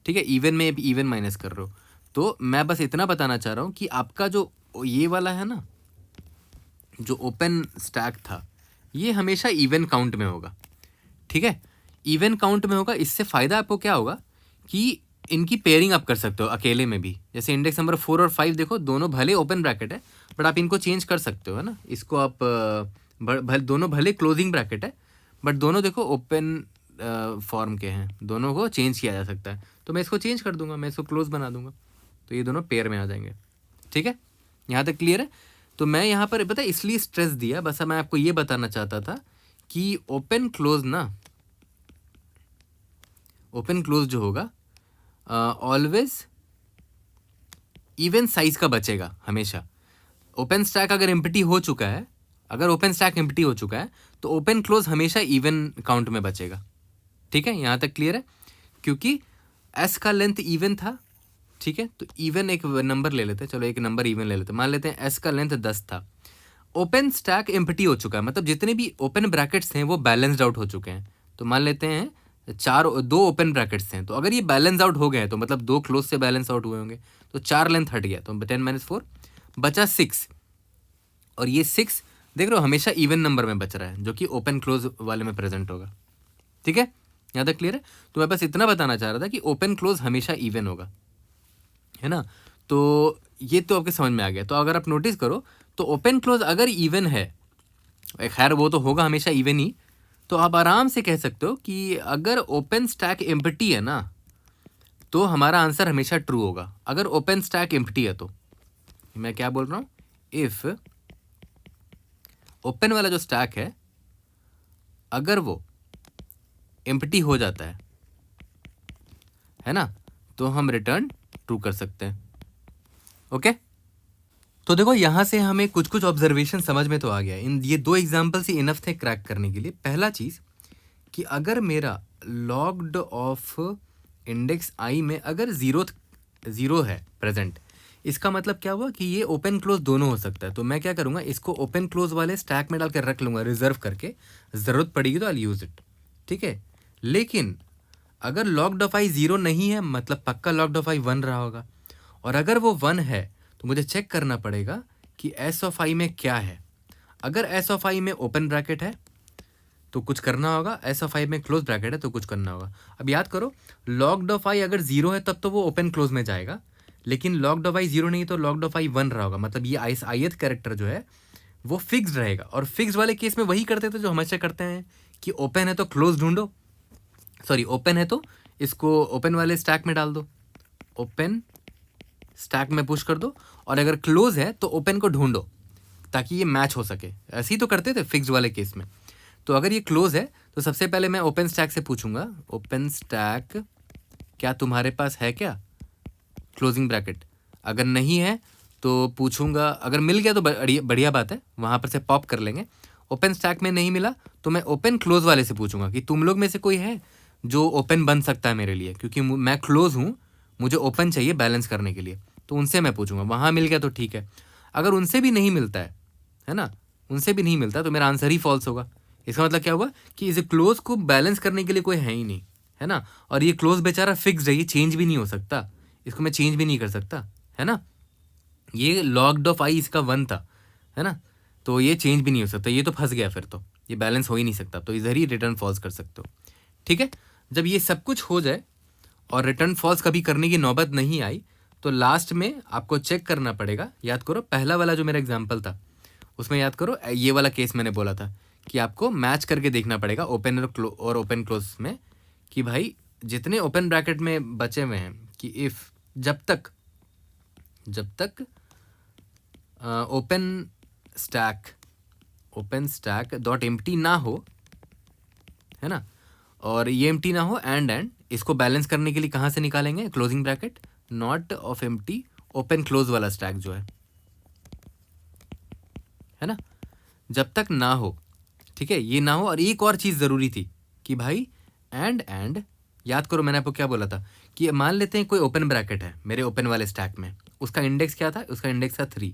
ठीक है, इवन में इवन माइनस कर रहे हो। तो मैं बस इतना बताना चाह रहा हूँ कि आपका जो ये वाला है ना, जो ओपन स्टैक था, ये हमेशा इवन काउंट में होगा। ठीक है, इवन काउंट में होगा। इससे फ़ायदा आपको क्या होगा कि इनकी पेयरिंग आप कर सकते हो अकेले में भी। जैसे इंडेक्स नंबर 4 और 5 देखो, दोनों भले ओपन ब्रैकेट है बट आप इनको चेंज कर सकते हो, है ना। इसको आप दोनों भले क्लोजिंग ब्रैकेट है बट दोनों देखो ओपन फॉर्म के हैं, दोनों को चेंज किया जा सकता है। तो मैं इसको चेंज कर दूंगा, मैं इसको क्लोज बना दूंगा, तो ये दोनों पेयर में आ जाएंगे। ठीक है, यहाँ तक क्लियर है? तो मैं यहाँ पर पता इसलिए स्ट्रेस दिया, बस मैं आपको ये बताना चाहता था कि ओपन क्लोज ना, ओपन क्लोज जो होगा ऑलवेज इवन साइज का बचेगा हमेशा। ओपन स्टैक अगर एम्प्टी हो चुका है, अगर ओपन स्टैक एम्प्टी हो चुका है तो ओपन क्लोज हमेशा इवन काउंट में बचेगा। ठीक है, यहाँ तक क्लियर है? क्योंकि एस का लेंथ इवन था। ठीक है, तो इवन एक नंबर ले लेते हैं, चलो एक नंबर इवन ले लेते हैं, मान लेते हैं एस का लेंथ 10 था। ओपन स्टैक एम्प्टी हो चुका है, मतलब जितने भी ओपन ब्रैकेट्स हैं वो बैलेंस्ड आउट हो चुके हैं। तो मान लेते हैं 2 ओपन ब्रैकेट्स हैं, तो अगर ये बैलेंस आउट हो गए तो मतलब 2 क्लोज से बैलेंस आउट हुए होंगे, तो 4 लेंथ हट गया, तो 10 - 4 बचा 6। और ये 6 देख रहे हो हमेशा इवन नंबर में बच रहा है, जो कि ओपन क्लोज वाले में प्रेजेंट होगा। ठीक है, यहाँ तक क्लियर है? तो मैं बस इतना बताना चाह रहा था कि ओपन क्लोज हमेशा इवन होगा, है ना। तो ये तो आपके समझ में आ गया। तो अगर आप नोटिस करो तो ओपन क्लोज अगर इवन है, खैर वो तो होगा हमेशा इवन ही, तो आप आराम से कह सकते हो कि अगर ओपन स्टैक एम्प्टी है ना तो हमारा आंसर हमेशा ट्रू होगा। अगर ओपन स्टैक एम्प्टी है तो मैं क्या बोल रहा हूँ, इफ ओपन वाला जो स्टैक है अगर वो एम्प्टी हो जाता है ना, तो हम रिटर्न ट्रू कर सकते हैं। ओके, तो देखो यहाँ से हमें कुछ कुछ ऑब्जर्वेशन समझ में तो आ गया। इन ये 2 एग्जाम्पल्स ही इनफ थे क्रैक करने के लिए। पहला चीज़ कि अगर मेरा लॉग्ड ऑफ इंडेक्स आई में अगर ज़ीरो है प्रेजेंट, इसका मतलब क्या हुआ कि ये ओपन क्लोज दोनों हो सकता है। तो मैं क्या करूँगा, इसको ओपन क्लोज वाले स्टैक में डाल कर रख लूँगा रिजर्व करके, ज़रूरत पड़ेगी तो आई यूज़ इट। ठीक है, लेकिन अगर लॉग्ड ऑफ आई 0 नहीं है, मतलब पक्का लॉग्ड ऑफ आई 1 रहा होगा, और अगर वो 1 है तो मुझे चेक करना पड़ेगा कि एस ऑफ आई में क्या है। अगर एस ऑफ आई में ओपन ब्रैकेट है तो कुछ करना होगा, एस ऑफ आई में क्लोज ब्रैकेट है तो कुछ करना होगा। अब याद करो, लॉग्ड ऑफ आई अगर 0 है तब तो वो ओपन क्लोज में जाएगा, लेकिन लॉग्ड ऑफ आई 0 नहीं तो लॉग्ड ऑफ आई 1 रहा होगा, मतलब ये ith कैरेक्टर जो है वो फिक्स्ड रहेगा। और फिक्स्ड वाले केस में वही करते थे जो हमेशा करते हैं कि ओपन है तो क्लोज ढूंढो, सॉरी ओपन है तो इसको ओपन वाले स्टैक में डाल दो, ओपन स्टैक में पुश कर दो, और अगर क्लोज है तो ओपन को ढूंढो ताकि ये मैच हो सके। ऐसे ही तो करते थे फिक्स्ड वाले केस में। तो अगर ये क्लोज है तो सबसे पहले मैं ओपन स्टैक से पूछूंगा, ओपन स्टैक क्या तुम्हारे पास है क्या क्लोजिंग ब्रैकेट। अगर नहीं है तो पूछूंगा, अगर मिल गया तो बढ़िया बात है, वहाँ पर से पॉप कर लेंगे। ओपन स्टैक में नहीं मिला तो मैं ओपन क्लोज वाले से पूछूंगा कि तुम लोग में से कोई है जो ओपन बन सकता है मेरे लिए, क्योंकि मैं क्लोज हूँ, मुझे ओपन चाहिए बैलेंस करने के लिए। तो उनसे मैं पूछूंगा, वहाँ मिल गया तो ठीक है। अगर उनसे भी नहीं मिलता है ना, उनसे भी नहीं मिलता तो मेरा आंसर ही फॉल्स होगा। इसका मतलब क्या हुआ कि इस क्लोज को बैलेंस करने के लिए कोई है ही नहीं, है ना। और ये क्लोज बेचारा फिक्स्ड है, ये चेंज भी नहीं हो सकता, इसको मैं चेंज भी नहीं कर सकता, है ना। ये लॉग्ड ऑफ आई इसका 1 था, है ना, तो ये चेंज भी नहीं हो सकता, ये तो फंस गया, फिर तो ये बैलेंस हो ही नहीं सकता, तो इधर ही रिटर्न फॉल्स कर सकते हो। ठीक है, जब ये सब कुछ हो जाए और रिटर्न फॉल्स कभी करने की नौबत नहीं आई तो लास्ट में आपको चेक करना पड़ेगा। याद करो पहला वाला जो मेरा एग्जाम्पल था उसमें, याद करो ये वाला केस मैंने बोला था कि आपको मैच करके देखना पड़ेगा ओपन और ओपन क्लोज में, कि भाई जितने ओपन ब्रैकेट में बचे हुए हैं कि इफ़ जब तक ओपन स्टैक डॉट एम्प्टी ना हो, है ना, और ये एम्प्टी ना हो एंड इसको बैलेंस करने के लिए कहाँ से निकालेंगे, closing bracket not of empty open close वाला स्टैक जो है ना, जब तक ना हो। ठीक है, ये ना हो। और एक और चीज़ ज़रूरी थी कि भाई एंड याद करो मैंने आपको क्या बोला था कि मान लेते हैं कोई ओपन ब्रैकेट है मेरे ओपन वाले स्टैक में, उसका इंडेक्स क्या था, उसका इंडेक्स था 3।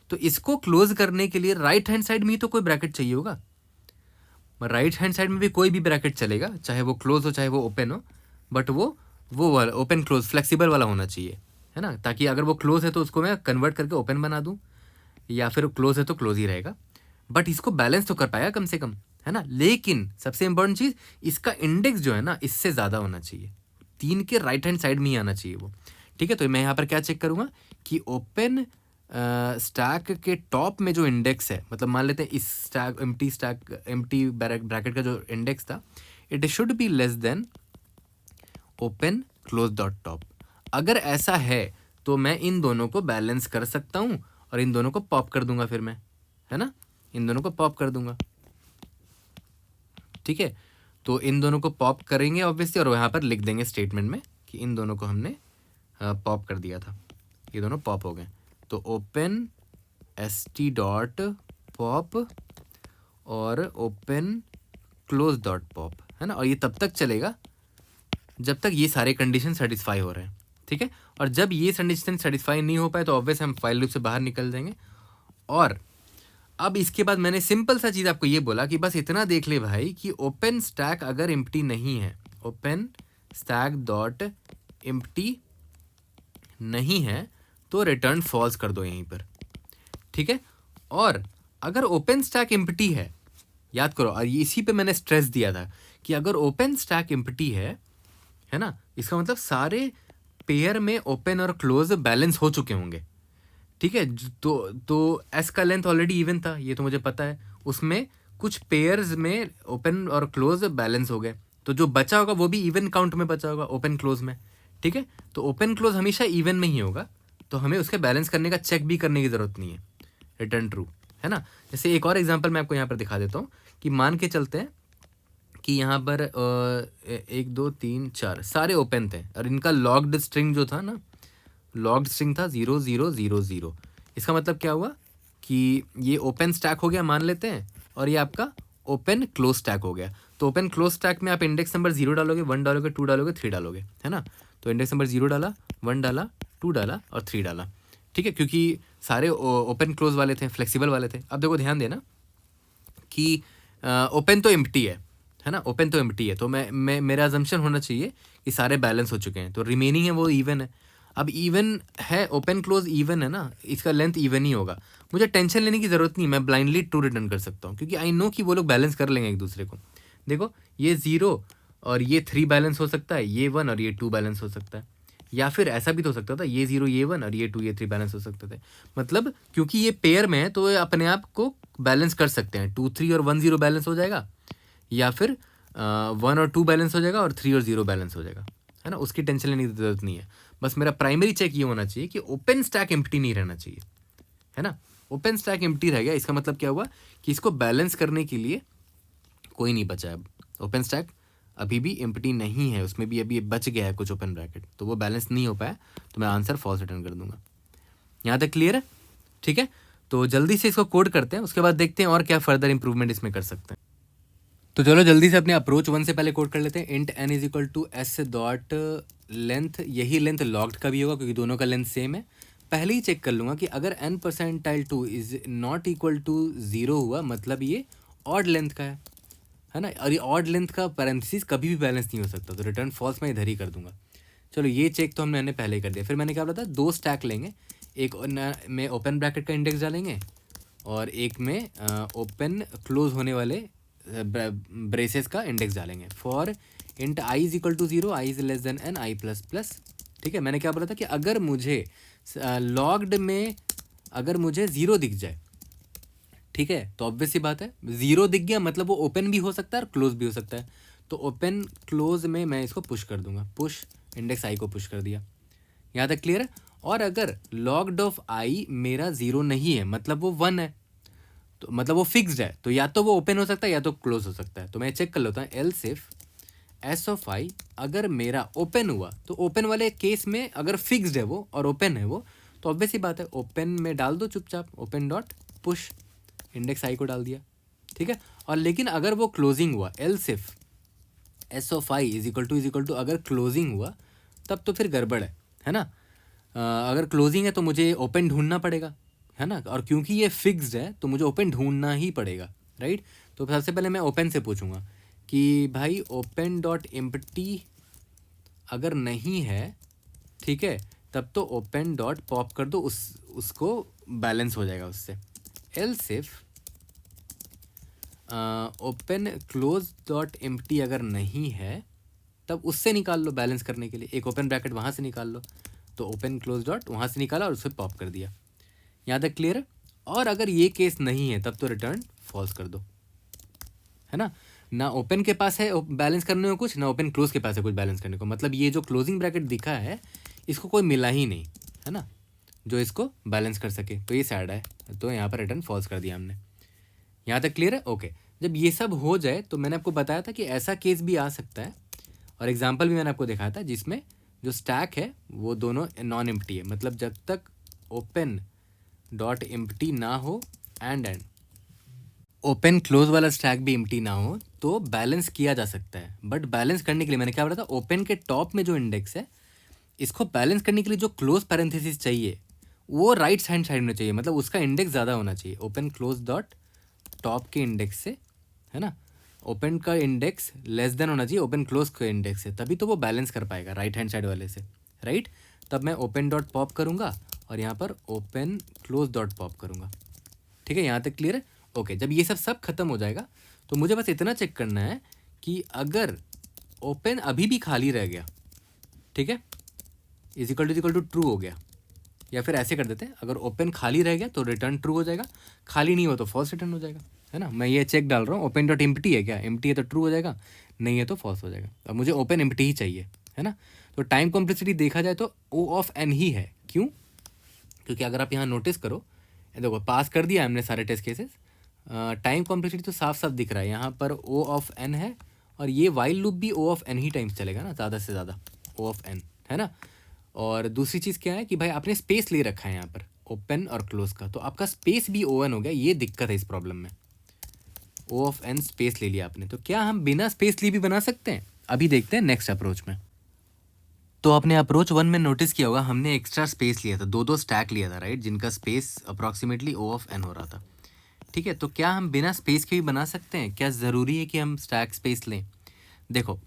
तो इसको क्लोज करने के लिए राइट हैंड साइड में ही तो कोई ब्रैकेट चाहिए होगा। राइट हैंड साइड में भी कोई भी ब्रैकेट चलेगा, चाहे वो क्लोज हो चाहे वो ओपन हो, बट वो वाला ओपन क्लोज फ्लेक्सिबल वाला होना चाहिए, है ना, ताकि अगर वो क्लोज है तो उसको मैं कन्वर्ट करके ओपन बना दूँ, या फिर क्लोज है तो क्लोज ही रहेगा, बट इसको बैलेंस तो कर पाएगा कम से कम, है ना। लेकिन सबसे इंपॉर्टेंट चीज़, इसका इंडेक्स जो है ना इससे ज़्यादा होना चाहिए, 3 के राइट हैंड साइड में ही आना चाहिए वो। ठीक है, तो मैं यहाँ पर क्या चेक करूँगा कि ओपन स्टैक के टॉप में जो इंडेक्स है, मतलब मान लेते हैं इस एम्प्टी ब्रैकेट का जो इंडेक्स था, it should be less than open close dot top. अगर ऐसा है तो मैं इन दोनों को बैलेंस कर सकता हूँ और इन दोनों को पॉप कर दूंगा, फिर मैं, है ना, इन दोनों को पॉप कर दूंगा। ठीक है, तो इन दोनों को पॉप करेंगे ऑब्वियसली, और यहाँ पर लिख देंगे स्टेटमेंट में कि इन दोनों को हमने पॉप कर दिया था, ये दोनों पॉप हो गए। तो ओपन st डॉट पॉप और ओपन क्लोज डॉट पॉप, है ना, और ये तब तक चलेगा जब तक ये सारे कंडीशन सेटिस्फाई हो रहे हैं। ठीक है, और जब ये कंडीशन सेटिस्फाई नहीं हो पाए तो ऑब्वियस हम फाइल लूप से बाहर निकल जाएंगे। और अब इसके बाद मैंने सिंपल सा चीज़ आपको ये बोला कि बस इतना देख ले भाई कि ओपन स्टैक अगर एम्प्टी नहीं है, ओपन स्टैक डॉट एम्प्टी नहीं है तो रिटर्न फॉल्स कर दो यहीं पर। ठीक है, और अगर ओपन स्टैक एम्प्टी है, याद करो, और इसी पे मैंने स्ट्रेस दिया था कि अगर ओपन स्टैक एम्प्टी है ना, इसका मतलब सारे पेयर में ओपन और क्लोज बैलेंस हो चुके होंगे। ठीक है, तो एस का लेंथ ऑलरेडी इवन था, ये तो मुझे पता है, उसमें कुछ पेयर्स में ओपन और क्लोज बैलेंस हो गए, तो जो बचा होगा वो भी इवन काउंट में बचा होगा ओपन क्लोज में, ठीक है। तो ओपन क्लोज हमेशा इवन में ही होगा, तो हमें उसके बैलेंस करने का चेक भी करने की ज़रूरत नहीं है, रिटर्न ट्रू, है ना। जैसे एक और एग्जांपल मैं आपको यहाँ पर दिखा देता हूँ कि मान के चलते हैं कि यहाँ पर 1 2 3 4 सारे ओपन थे और इनका लॉग्ड स्ट्रिंग जो था ना, लॉग्ड स्ट्रिंग था 0 0 0 0। इसका मतलब क्या हुआ कि ये ओपन स्टैक हो गया मान लेते हैं, और ये आपका ओपन क्लोज स्टैक हो गया। तो ओपन क्लोज स्टैक में आप इंडेक्स नंबर 0 डालोगे, 1 डालोगे, 2 डालोगे, 3 डालोगे, है ना। तो इंडेक्स नंबर 0 डाला, 1 डाला, 2 डाला और 3 डाला, ठीक है, क्योंकि सारे ओपन क्लोज वाले थे, फ्लेक्सिबल वाले थे। अब देखो ध्यान देना कि ओपन तो एम्प्टी है ना, ओपन तो एम्प्टी है, तो मैं मेरा अजम्पशन होना चाहिए कि सारे बैलेंस हो चुके हैं, तो रिमेनिंग है वो इवन है। अब इवन है, ओपन क्लोज इवन है ना, इसका लेंथ इवन ही होगा, मुझे टेंशन लेने की ज़रूरत नहीं, मैं ब्लाइंडली ट्रू रिटर्न कर सकता हूँ क्योंकि आई नो कि वो लोग बैलेंस कर लेंगे एक दूसरे को। देखो ये 0 और ये 3 बैलेंस हो सकता है, ये 1 और ये 2 बैलेंस हो सकता है, या फिर ऐसा भी तो हो सकता था ये 0 ये 1 और ये 2 ये 3 बैलेंस हो सकते थे। मतलब क्योंकि ये पेयर में है तो ये अपने आप को बैलेंस कर सकते हैं, 2 3 और 1 0 बैलेंस हो जाएगा, या फिर 1 और 2 बैलेंस हो जाएगा और 3 और 0 बैलेंस हो जाएगा, है ना। उसकी टेंशन लेने की जरूरत नहीं है, बस मेरा प्राइमरी चेक ये होना चाहिए कि ओपन स्टैक एम्प्टी नहीं रहना चाहिए, है ना। ओपन स्टैक एम्प्टी रह गया, इसका मतलब क्या हुआ कि इसको बैलेंस करने के लिए कोई नहीं बचा। अब ओपन स्टैक अभी भी एम्प्टी नहीं है, उसमें भी अभी बच गया है कुछ ओपन ब्रैकेट, तो वो बैलेंस नहीं हो पाया, तो मैं आंसर फॉल्स रिटर्न कर दूंगा। यहाँ तक क्लियर है, ठीक है। तो जल्दी से इसको कोड करते हैं, उसके बाद देखते हैं और क्या फर्दर इंप्रूवमेंट इसमें कर सकते हैं। तो चलो जल्दी से अपने अप्रोच 1 से पहले कोड कर लेते हैं। Int n is equal to S dot length, यही लेंथ लॉग्ड का भी होगा क्योंकि दोनों का लेंथ सेम है। पहले ही चेक कर लूँगा कि अगर n percentile 2 is not equal to 0 हुआ, मतलब ये ऑड लेंथ का है ना, और ये ऑड लेंथ का पैरेंथेसिस कभी भी बैलेंस नहीं हो सकता, तो रिटर्न फॉल्स मैं इधर ही कर दूंगा। चलो ये चेक तो हमने पहले ही कर दिया। फिर मैंने क्या बोला था, 2 स्टैक लेंगे, एक में ओपन ब्रैकेट का इंडेक्स डालेंगे और एक में ओपन क्लोज होने वाले ब्रेसेस का इंडेक्स डालेंगे। For int I is equal to 0, I is less than N, I plus plus, ठीक है। मैंने क्या बोला था कि अगर मुझे लॉग्ड में अगर मुझे 0 दिख जाए, ठीक है, तो ऑब्वियस सी बात है 0 दिख गया मतलब वो ओपन भी हो सकता है और क्लोज भी हो सकता है, तो ओपन क्लोज में मैं इसको पुश कर दूंगा, पुश इंडेक्स आई को पुश कर दिया। यहाँ तक क्लियर है। और अगर लॉग्ड ऑफ आई मेरा 0 नहीं है, मतलब वो 1 है, तो मतलब वो फिक्स्ड है, तो या तो वो ओपन हो सकता है या तो क्लोज हो सकता है। तो मैं चेक कर लेता हूँ, एल्स इफ एस ऑफ आई अगर मेरा ओपन हुआ, तो ओपन वाले केस में अगर फिक्स्ड है वो और ओपन है वो, तो ऑब्वियस ही बात है ओपन में डाल दो चुपचाप, ओपन डॉट पुश इंडेक्स आई को डाल दिया, ठीक है। और लेकिन अगर वो क्लोजिंग हुआ, else if S of I is equal to अगर क्लोजिंग हुआ, तब तो फिर गड़बड़ है ना। अगर क्लोजिंग है तो मुझे ओपन ढूंढना पड़ेगा, है ना, और क्योंकि ये फिक्स्ड है तो मुझे ओपन ढूंढना ही पड़ेगा, राइट। तो सबसे पहले मैं ओपन से पूछूंगा कि भाई ओपन डॉट एम्प्टी अगर नहीं है, ठीक है, तब तो ओपन डॉट पॉप कर दो, उसको बैलेंस हो जाएगा उससे। Else if open close dot empty अगर नहीं है, तब उससे निकाल लो बैलेंस करने के लिए, एक ओपन ब्रैकेट वहाँ से निकाल लो, तो ओपन क्लोज डॉट वहाँ से निकाला और उससे पॉप कर दिया। यहाँ तक क्लियर है। और अगर ये केस नहीं है तब तो रिटर्न फॉल्स कर दो, है ना ओपन के पास है बैलेंस करने को कुछ, ना ओपन क्लोज के पास है कुछ बैलेंस करने को, मतलब ये जो क्लोजिंग ब्रैकेट दिखा है इसको कोई मिला ही नहीं, है ना, जो इसको बैलेंस कर सके, तो ये सैड है, तो यहाँ पर रिटर्न फॉल्स कर दिया हमने। यहाँ तक क्लियर है, ओके। जब ये सब हो जाए तो मैंने आपको बताया था कि ऐसा केस भी आ सकता है, और एग्जाम्पल भी मैंने आपको दिखाया था जिसमें जो स्टैक है वो दोनों नॉन एम्प्टी है, मतलब जब तक ओपन डॉट एम्प्टी ना हो एंड ओपन क्लोज वाला स्टैक भी एम्प्टी ना हो तो बैलेंस किया जा सकता है। बट बैलेंस करने के लिए मैंने क्या बोला था, ओपन के टॉप में जो इंडेक्स है इसको बैलेंस करने के लिए जो क्लोज पैरेंथेसिस चाहिए वो राइट हैंड साइड में चाहिए, मतलब उसका इंडेक्स ज़्यादा होना चाहिए, ओपन क्लोज डॉट टॉप के इंडेक्स से, है ना। ओपन का इंडेक्स लेस देन होना चाहिए ओपन क्लोज के इंडेक्स से, तभी तो वो बैलेंस कर पाएगा राइट हैंड साइड वाले से, राइट। तब मैं ओपन डॉट पॉप करूँगा और यहाँ पर ओपन क्लोज डॉट पॉप करूँगा, ठीक है। यहाँ तक क्लियर है, ओके। जब ये सब खत्म हो जाएगा तो मुझे बस इतना चेक करना है कि अगर ओपन अभी भी खाली रह गया, ठीक है, इज इक्वल टू ट्रू हो गया, या फिर ऐसे कर देते हैं, अगर ओपन खाली रह गया तो रिटर्न ट्रू हो जाएगा, खाली नहीं हो तो फॉल्स रिटर्न हो जाएगा, है ना। मैं ये चेक डाल रहा हूँ ओपन डॉट एम्प्टी है क्या, एम्प्टी है तो ट्रू हो जाएगा, नहीं है तो फॉल्स हो जाएगा। अब मुझे ओपन एम्प्टी ही चाहिए, है ना। तो टाइम कॉम्प्लेक्सिटी देखा जाए तो ओ ऑफ एन ही है। क्यों? क्योंकि अगर आप यहाँ नोटिस करो, देखो पास कर दिया हमने सारे टेस्ट केसेस, टाइम कॉम्प्लेक्सिटी तो साफ साफ दिख रहा है यहाँ पर ओ ऑफ एन है, और ये वाइल लूप भी ओ ऑफ एन ही टाइम्स चलेगा ना, ज़्यादा से ज़्यादा ओ ऑफ एन, है ना। और दूसरी चीज़ क्या है कि भाई आपने स्पेस ले रखा है यहाँ पर ओपन और क्लोज का, तो आपका स्पेस भी ओ एन हो गया। ये दिक्कत है इस प्रॉब्लम में, ओ ऑफ एन स्पेस ले लिया आपने। तो क्या हम बिना स्पेस लिए भी बना सकते हैं? अभी देखते हैं नेक्स्ट अप्रोच में। तो आपने अप्रोच 1 में नोटिस किया होगा, हमने एक्स्ट्रा स्पेस लिया था, दो स्टैक लिया था, राइट, जिनका space approximately O of N हो रहा था। ठीक है, तो क्या हम बिना स्पेस के भी बना सकते हैं? क्या ज़रूरी है कि हम स्टैक स्पेस लें? देखो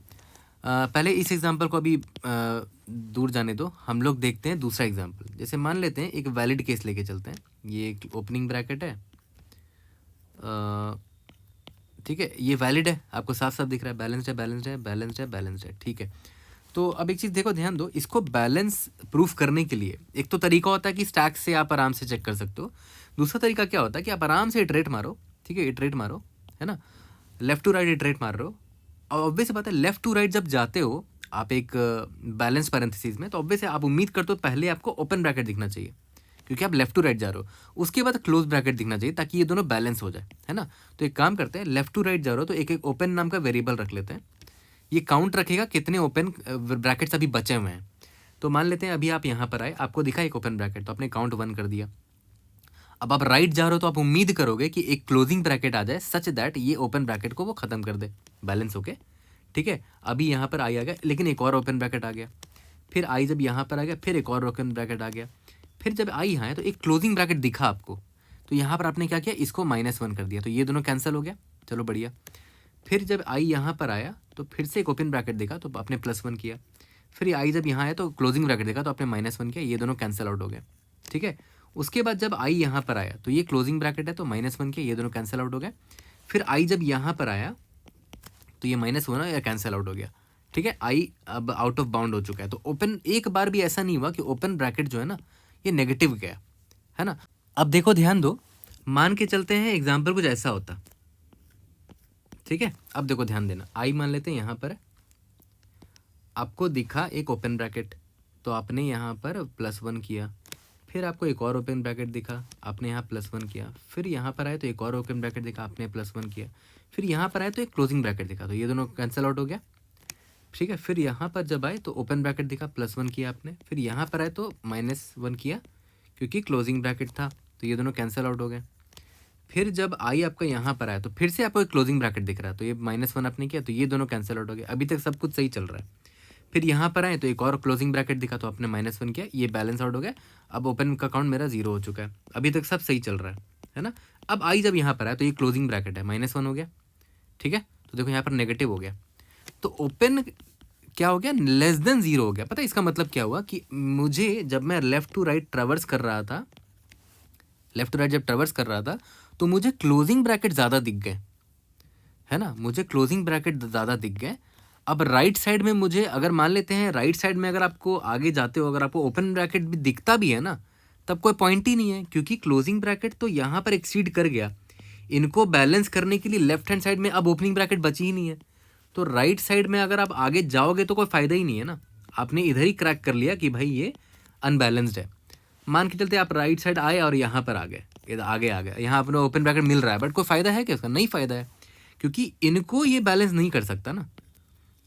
पहले इस एग्जांपल को अभी दूर जाने दो, हम लोग देखते हैं दूसरा एग्जांपल। जैसे मान लेते हैं एक वैलिड केस लेके चलते हैं, ये एक ओपनिंग ब्रैकेट है, ठीक है, ये वैलिड है, आपको साफ साफ दिख रहा है, बैलेंस्ड है, बैलेंस्ड है, बैलेंस्ड है, बैलेंस्ड है, ठीक है। तो अब एक चीज़ देखो, ध्यान दो, इसको बैलेंस प्रूफ करने के लिए एक तो तरीका होता है कि स्टैक से आप आराम से चेक कर सकते हो। दूसरा तरीका क्या होता है कि आप आराम से इटरेट मारो, ठीक है, इटरेट मारो, है ना, लेफ्ट टू राइट इटरेट मार रहे हो। और ऑब्वियस बात है, लेफ्ट टू राइट जब जाते हो आप एक बैलेंस पैरेंथेसिस में, तो ऑब्वियस आप उम्मीद करते हो पहले आपको ओपन ब्रैकेट दिखना चाहिए, क्योंकि आप लेफ्ट टू राइट जा रहे हो। उसके बाद क्लोज ब्रैकेट दिखना चाहिए ताकि ये दोनों बैलेंस हो जाए, है ना। तो एक काम करते हैं, लेफ्ट टू राइट जा रहे हो तो एक एक ओपन नाम का वेरिएबल रख लेते हैं, ये काउंट रखेगा कितने ओपन ब्रैकेट्स अभी बचे हुए हैं। तो मान लेते हैं अभी आप यहाँ पर आए, आपको दिखा एक ओपन ब्रैकेट, तो आपने काउंट 1 कर दिया। अब आप राइट जा रहे हो तो आप उम्मीद करोगे कि एक क्लोजिंग ब्रैकेट आ जाए सच दैट ये ओपन ब्रैकेट को वो खत्म कर दे, बैलेंस होके, ठीक है। अभी यहाँ पर आई आ गया, लेकिन एक और ओपन ब्रैकेट आ गया, फिर आई जब यहाँ पर आ गया, फिर एक और ओपन ब्रैकेट आ गया, फिर जब आई यहाँ है तो एक क्लोजिंग ब्रैकेट दिखा आपको, तो यहाँ पर आपने क्या किया, इसको -1 कर दिया, तो ये दोनों कैंसिल हो गया, चलो बढ़िया। फिर जब आई यहाँ पर आया तो फिर से एक ओपन ब्रैकेट देखा तो आपने +1 किया, फिर आई जब यहाँ आया तो क्लोजिंग ब्रैकेट देखा तो आपने -1 किया, ये दोनों कैंसिल आउट हो गए, ठीक है। उसके बाद जब आई यहाँ पर आया तो ये क्लोजिंग ब्रैकेट है तो -1 किया, ये दोनों कैंसिल आउट हो गए। फिर आई जब यहाँ पर आया तो ये -1 या कैंसिल आउट हो गया, ठीक है। आई अब आउट ऑफ बाउंड हो चुका है। तो ओपन एक बार भी ऐसा नहीं हुआ कि ओपन ब्रैकेट जो है ना ये नेगेटिव गया, है ना। अब देखो ध्यान दो, मान के चलते हैं एग्जाम्पल कुछ ऐसा होता, ठीक है। अब देखो ध्यान देना, आई मान लेते हैं यहाँ पर आपको दिखा एक ओपन ब्रैकेट, तो आपने यहाँ पर +1 किया, फिर आपको एक और ओपन ब्रैकेट दिखा, आपने यहाँ +1 किया, फिर यहाँ पर आए तो एक और ओपन ब्रैकेट दिखा, आपने +1 किया, फिर यहाँ पर आए तो एक क्लोजिंग ब्रैकेट दिखा, तो ये दोनों कैंसिल आउट हो गया, ठीक है। फिर यहाँ पर जब आए तो ओपन ब्रैकेट दिखा, +1 किया आपने, फिर यहाँ पर आए तो -1 किया क्योंकि क्लोजिंग ब्रैकेट था, तो ये दोनों कैंसिल आउट हो गए। फिर जब आई आपका यहाँ पर आया तो फिर से आपको एक क्लोजिंग ब्रैकेट दिख रहा है, तो ये -1 आपने किया, तो ये दोनों कैंसिल आउट हो गए। अभी तक सब कुछ सही चल रहा है। फिर यहाँ पर आए तो एक और क्लोजिंग ब्रैकेट दिखा, तो आपने -1 किया, ये बैलेंस आउट हो गया। अब ओपन का काउंट मेरा 0 हो चुका है, अभी तक सब सही चल रहा है ना। अब आई जब यहाँ पर आया तो ये क्लोजिंग ब्रैकेट है, -1 हो गया, ठीक है। तो देखो यहाँ पर नेगेटिव हो गया, तो ओपन क्या हो गया, <0 हो गया। पता है इसका मतलब क्या हुआ कि मुझे जब मैं लेफ्ट टू राइट ट्रैवर्स कर रहा था, लेफ्ट टू राइट जब ट्रैवर्स कर रहा था तो मुझे क्लोजिंग ब्रैकेट ज़्यादा दिख गए, है ना, मुझे क्लोजिंग ब्रैकेट ज़्यादा दिख गए। अब राइट साइड में मुझे, अगर मान लेते हैं राइट साइड में अगर आपको आगे जाते हो, अगर आपको ओपन ब्रैकेट भी दिखता भी है ना, तब कोई पॉइंट ही नहीं है, क्योंकि क्लोजिंग ब्रैकेट तो यहाँ पर एक्सीड कर गया। इनको बैलेंस करने के लिए लेफ्ट हैंड साइड में अब ओपनिंग ब्रैकेट बची ही नहीं है, तो राइट साइड में अगर आप आगे जाओगे तो कोई फ़ायदा ही नहीं है ना। आपने इधर ही क्रैक कर लिया कि भाई ये अनबैलेंस्ड है। मान के चलते आप राइट साइड आए और यहाँ पर आ गए, इधर आगे आ गए, यहाँ अपने ओपन ब्रैकेट मिल रहा है, बट कोई फ़ायदा है क्या उसका? नहीं फ़ायदा है, क्योंकि इनको ये बैलेंस नहीं कर सकता ना।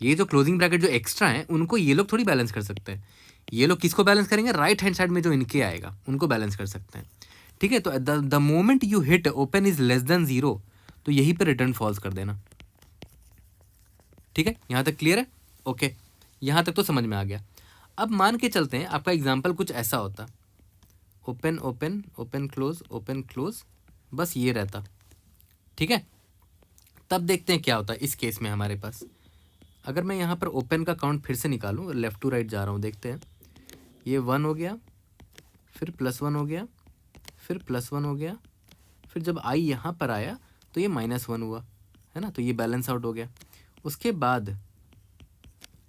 ये जो क्लोजिंग ब्रैकेट जो एक्स्ट्रा हैं उनको ये लोग थोड़ी बैलेंस कर सकते हैं। ये लोग किसको बैलेंस करेंगे? राइट हैंड साइड में जो इनके आएगा उनको बैलेंस कर सकते हैं, ठीक है। तो the moment you hit open is <0 तो यहीं पर रिटर्न फॉल्स कर देना, ठीक है। यहाँ तक क्लियर है? ओके, यहाँ तक तो समझ में आ गया। अब मान के चलते हैं आपका एग्जाम्पल कुछ ऐसा होता, ओपन ओपन ओपन क्लोज, बस ये रहता, ठीक है। तब देखते हैं क्या होता है इस केस में हमारे पास। अगर मैं यहाँ पर ओपन का काउंट फिर से निकालूँ, लेफ़्ट टू राइट जा रहा हूँ, देखते हैं। ये 1 हो गया, फिर +1 हो गया, फिर +1 हो गया, फिर जब आई यहाँ पर आया तो ये -1 हुआ, है ना, तो ये बैलेंस आउट हो गया। उसके बाद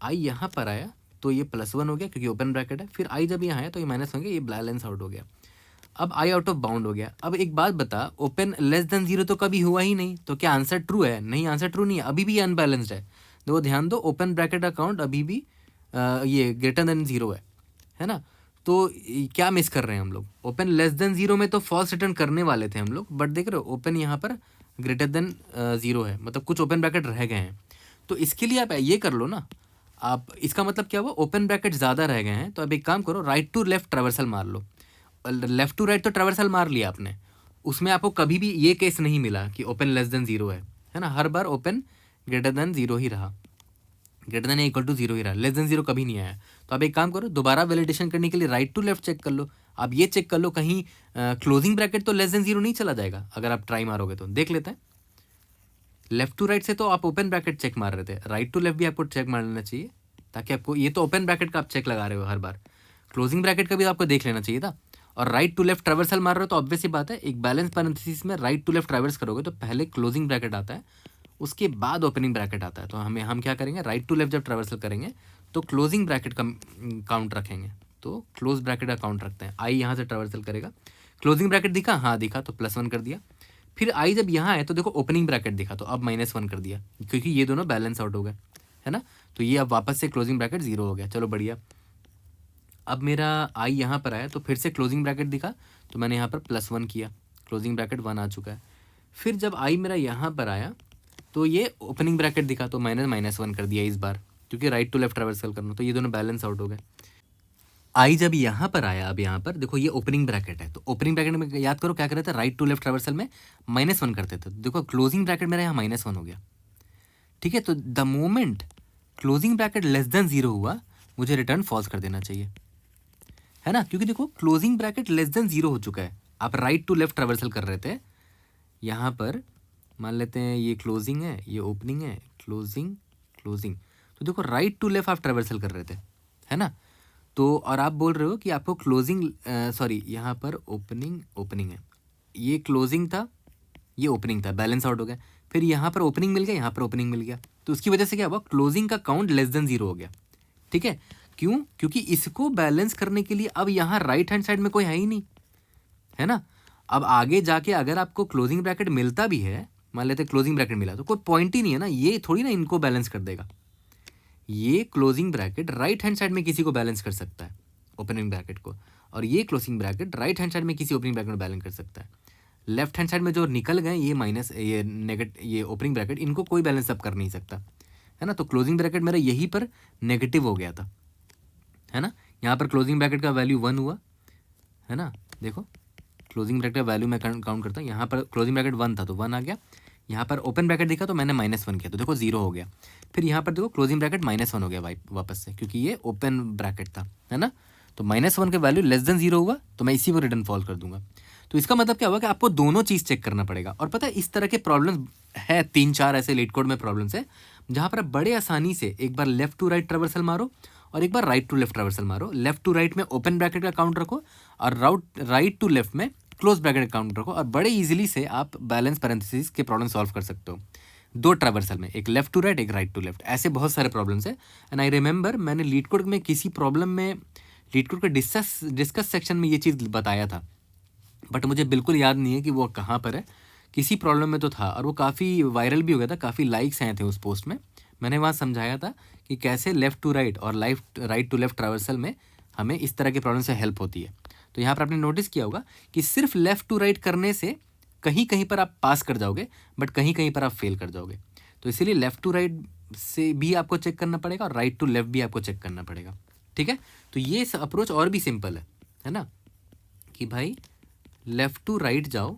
आई यहाँ पर आया तो ये +1 हो गया क्योंकि ओपन ब्रैकेट है, फिर आई जब यहाँ आया तो ये -1 गया, ये बैलेंस आउट हो गया। अब आई आउट ऑफ बाउंड हो गया। अब एक बात बता, ओपन लेस देन जीरो तो कभी हुआ ही नहीं, तो क्या आंसर ट्रू है? नहीं, आंसर ट्रू नहीं है, अभी भी अनबैलेंस्ड है। देखो ध्यान दो, ओपन ब्रैकेट अकाउंट अभी भी ये ग्रेटर देन जीरो है ना। तो क्या मिस कर रहे हैं हम लोग? ओपन लेस देन जीरो में तो फॉल्स रिटर्न करने वाले थे हम लोग, बट देख रहे हो ओपन यहाँ पर ग्रेटर देन जीरो है, मतलब कुछ ओपन ब्रैकेट रह गए हैं। तो इसके लिए आप ये कर लो ना, आप इसका मतलब क्या हुआ, ओपन ब्रैकेट ज़्यादा रह गए हैं, तो अब एक काम करो, राइट टू लेफ्ट ट्रेवर्सल मार लो। लेफ्ट टू राइट तो ट्रेवर्सल मार लिया आपने, उसमें आपको कभी भी ये केस नहीं मिला कि ओपन लेस देन जीरो है ना। हर बार ओपन ग्रेटर देन जीरो ही रहा, greater than equal to zero ही रहा, लेस देन जीरो कभी नहीं आया। तो आप एक काम करो, दोबारा वैलिडेशन करने के लिए राइट टू लेफ्ट चेक कर लो। आप ये चेक कर लो कहीं क्लोजिंग ब्रैकेट तो लेस देन जीरो नहीं चला जाएगा। अगर आप ट्राई मारोगे तो देख लेते हैं। लेफ्ट टू राइट से तो आप ओपन ब्रैकेट चेक मार रहे थे, राइट टू लेफ्ट भी आपको चेक मार लेना चाहिए, ताकि आपको, ये तो ओपन ब्रैकेट का आप चेक लगा रहे हो हर बार, क्लोजिंग ब्रैकेट का भी आपको देख लेना चाहिए था। और राइट टू लेफ्ट ट्रैवर्सल मार रहे हो तो ऑब्वियस सी बात है, एक बैलेंस पैरेंथेसिस में राइट टू लेफ्ट ट्रैवर्स करोगे तो पहले क्लोजिंग ब्रैकेट आता है, उसके बाद ओपनिंग ब्रैकेट आता है। तो हम क्या करेंगे, राइट टू लेफ्ट जब ट्रैवर्सल करेंगे तो क्लोजिंग ब्रैकेट का काउंट रखेंगे। तो क्लोज ब्रैकेट का काउंट रखते हैं, आई यहाँ से ट्रैवर्सल करेगा, क्लोजिंग ब्रैकेट दिखा, हाँ दिखा, तो +1 कर दिया। फिर आई जब यहाँ है तो देखो ओपनिंग ब्रैकेट दिखा, तो अब -1 कर दिया, क्योंकि ये दोनों बैलेंस आउट हो गए, है ना। तो ये अब वापस से क्लोजिंग ब्रैकेट 0 हो गया, चलो बढ़िया। अब मेरा आई यहाँ पर आया तो फिर से क्लोजिंग ब्रैकेट दिखा, तो मैंने यहाँ पर +1 किया, क्लोजिंग ब्रैकेट 1 आ चुका है। फिर जब आई मेरा यहाँ पर आया तो ये ओपनिंग ब्रैकेट दिखा, तो मैंने -1 कर दिया इस बार, क्योंकि राइट टू लेफ्ट ट्रैवर्सल करना, तो ये दोनों बैलेंस आउट हो गए। आई जब यहाँ पर आया, अब यहाँ पर देखो ये ओपनिंग ब्रैकेट है, तो ओपनिंग ब्रैकेट में याद करो क्या कर रहे थे, राइट टू लेफ्ट ट्रैवर्सल में -1 करते थे, तो देखो क्लोजिंग ब्रैकेट मेरा यहाँ -1 हो गया, ठीक है। तो the moment closing bracket less than zero हुआ, मुझे रिटर्न फॉल्स कर देना चाहिए, है ना, क्योंकि देखो closing bracket less than zero हो चुका है। आप राइट टू लेफ्ट ट्रैवर्सल कर रहे थे, यहाँ पर मान लेते हैं ये क्लोजिंग है, ये ओपनिंग है, क्लोजिंग क्लोजिंग, तो देखो राइट टू लेफ्ट आप ट्रैवर्सल कर रहे थे, है ना। तो और आप बोल रहे हो कि आपको क्लोजिंग, सॉरी यहाँ पर ओपनिंग ओपनिंग है, ये क्लोजिंग था, ये ओपनिंग था, बैलेंस आउट हो गया। फिर यहाँ पर ओपनिंग मिल गया, यहाँ पर ओपनिंग मिल गया, तो उसकी वजह से क्या हुआ, क्लोजिंग का काउंट लेस देन जीरो हो गया, ठीक है। क्यों? क्योंकि इसको बैलेंस करने के लिए अब यहाँ राइट हैंड साइड में कोई है ही नहीं, है ना। अब आगे जाके अगर आपको क्लोजिंग ब्रैकेट मिलता भी है, मान लेते क्लोजिंग ब्रैकेट मिला, तो कोई पॉइंट ही नहीं है ना, ये थोड़ी ना इनको बैलेंस कर देगा। ये closing bracket right hand side में किसी को बैलेंस कर सकता है, ओपनिंग ब्रैकेट को, और ये closing bracket right hand side में किसी ओपनिंग ब्रैकेट को बैलेंस कर सकता है। लेफ्ट हैंड साइड में जो निकल गए ये माइनस, ये नेगेटिव, ये ओपनिंग ब्रैकेट, इनको कोई बैलेंस अप कर नहीं सकता, है ना। तो क्लोजिंग ब्रैकेट मेरा यहीं पर नेगेटिव हो गया था, है ना। यहाँ पर क्लोजिंग ब्रैकेट का वैल्यू 1 हुआ, है ना। देखो क्लोजिंग ब्रैकेट का वैल्यू मैं काउंट करता हूँ, यहाँ पर क्लोजिंग ब्रैकेट 1 था तो 1 आ गया, यहाँ पर ओपन ब्रैकेट दिखा तो मैंने -1 किया, तो देखो 0 हो गया। फिर यहाँ पर देखो क्लोजिंग ब्रैकेट -1 हो गया वापस से, क्योंकि ये ओपन ब्रैकेट था, है ना। तो -1 का वैल्यू लेस देन 0 हुआ, तो मैं इसी को रिटर्न फॉल्स कर दूंगा। तो इसका मतलब क्या हुआ कि आपको दोनों चीज़ चेक करना पड़ेगा। और पता है इस तरह के प्रॉब्लम्स है 3-4 ऐसे लेट कोड में प्रॉब्लम्स है, जहाँ पर आप बड़े आसानी से एक बार लेफ्ट टू राइट ट्रैवर्सल मारो और एक बार राइट टू लेफ्ट ट्रैवर्सल मारो। लेफ्ट टू राइट में ओपन ब्रैकेट का काउंट रखो और राइट टू लेफ्ट में क्लोज ब्रैकेट का काउंट रखो, और बड़े इजीली से आप बैलेंस पैरेंथेसिस के प्रॉब्लम सॉल्व कर सकते हो। 2 ट्रैवर्सल में, एक लेफ्ट टू राइट, एक राइट टू लेफ्ट, ऐसे बहुत सारे प्रॉब्लम्स है। एंड आई रिमेंबर मैंने लीड कोड में किसी प्रॉब्लम में, लीड कोड के डिस्कस सेक्शन में ये चीज़ बताया था, बट मुझे बिल्कुल याद नहीं है कि वो कहाँ पर है। किसी प्रॉब्लम में तो था, और वो काफ़ी वायरल भी हो गया था, काफ़ी लाइक्स आए थे उस पोस्ट में। मैंने वहाँ समझाया था कि कैसे लेफ़्ट टू राइट और राइट टू लेफ्ट ट्रैवर्सल में हमें इस तरह के प्रॉब्लम से हेल्प होती है। तो यहाँ पर आपने नोटिस किया होगा कि सिर्फ लेफ़्ट टू राइट करने से कहीं कहीं पर आप पास कर जाओगे, बट कहीं कहीं पर आप फेल कर जाओगे। तो इसीलिए लेफ़्ट टू राइट से भी आपको चेक करना पड़ेगा और राइट टू लेफ्ट भी आपको चेक करना पड़ेगा, ठीक है। तो ये अप्रोच और भी सिंपल है ना, कि भाई लेफ़्ट टू राइट जाओ,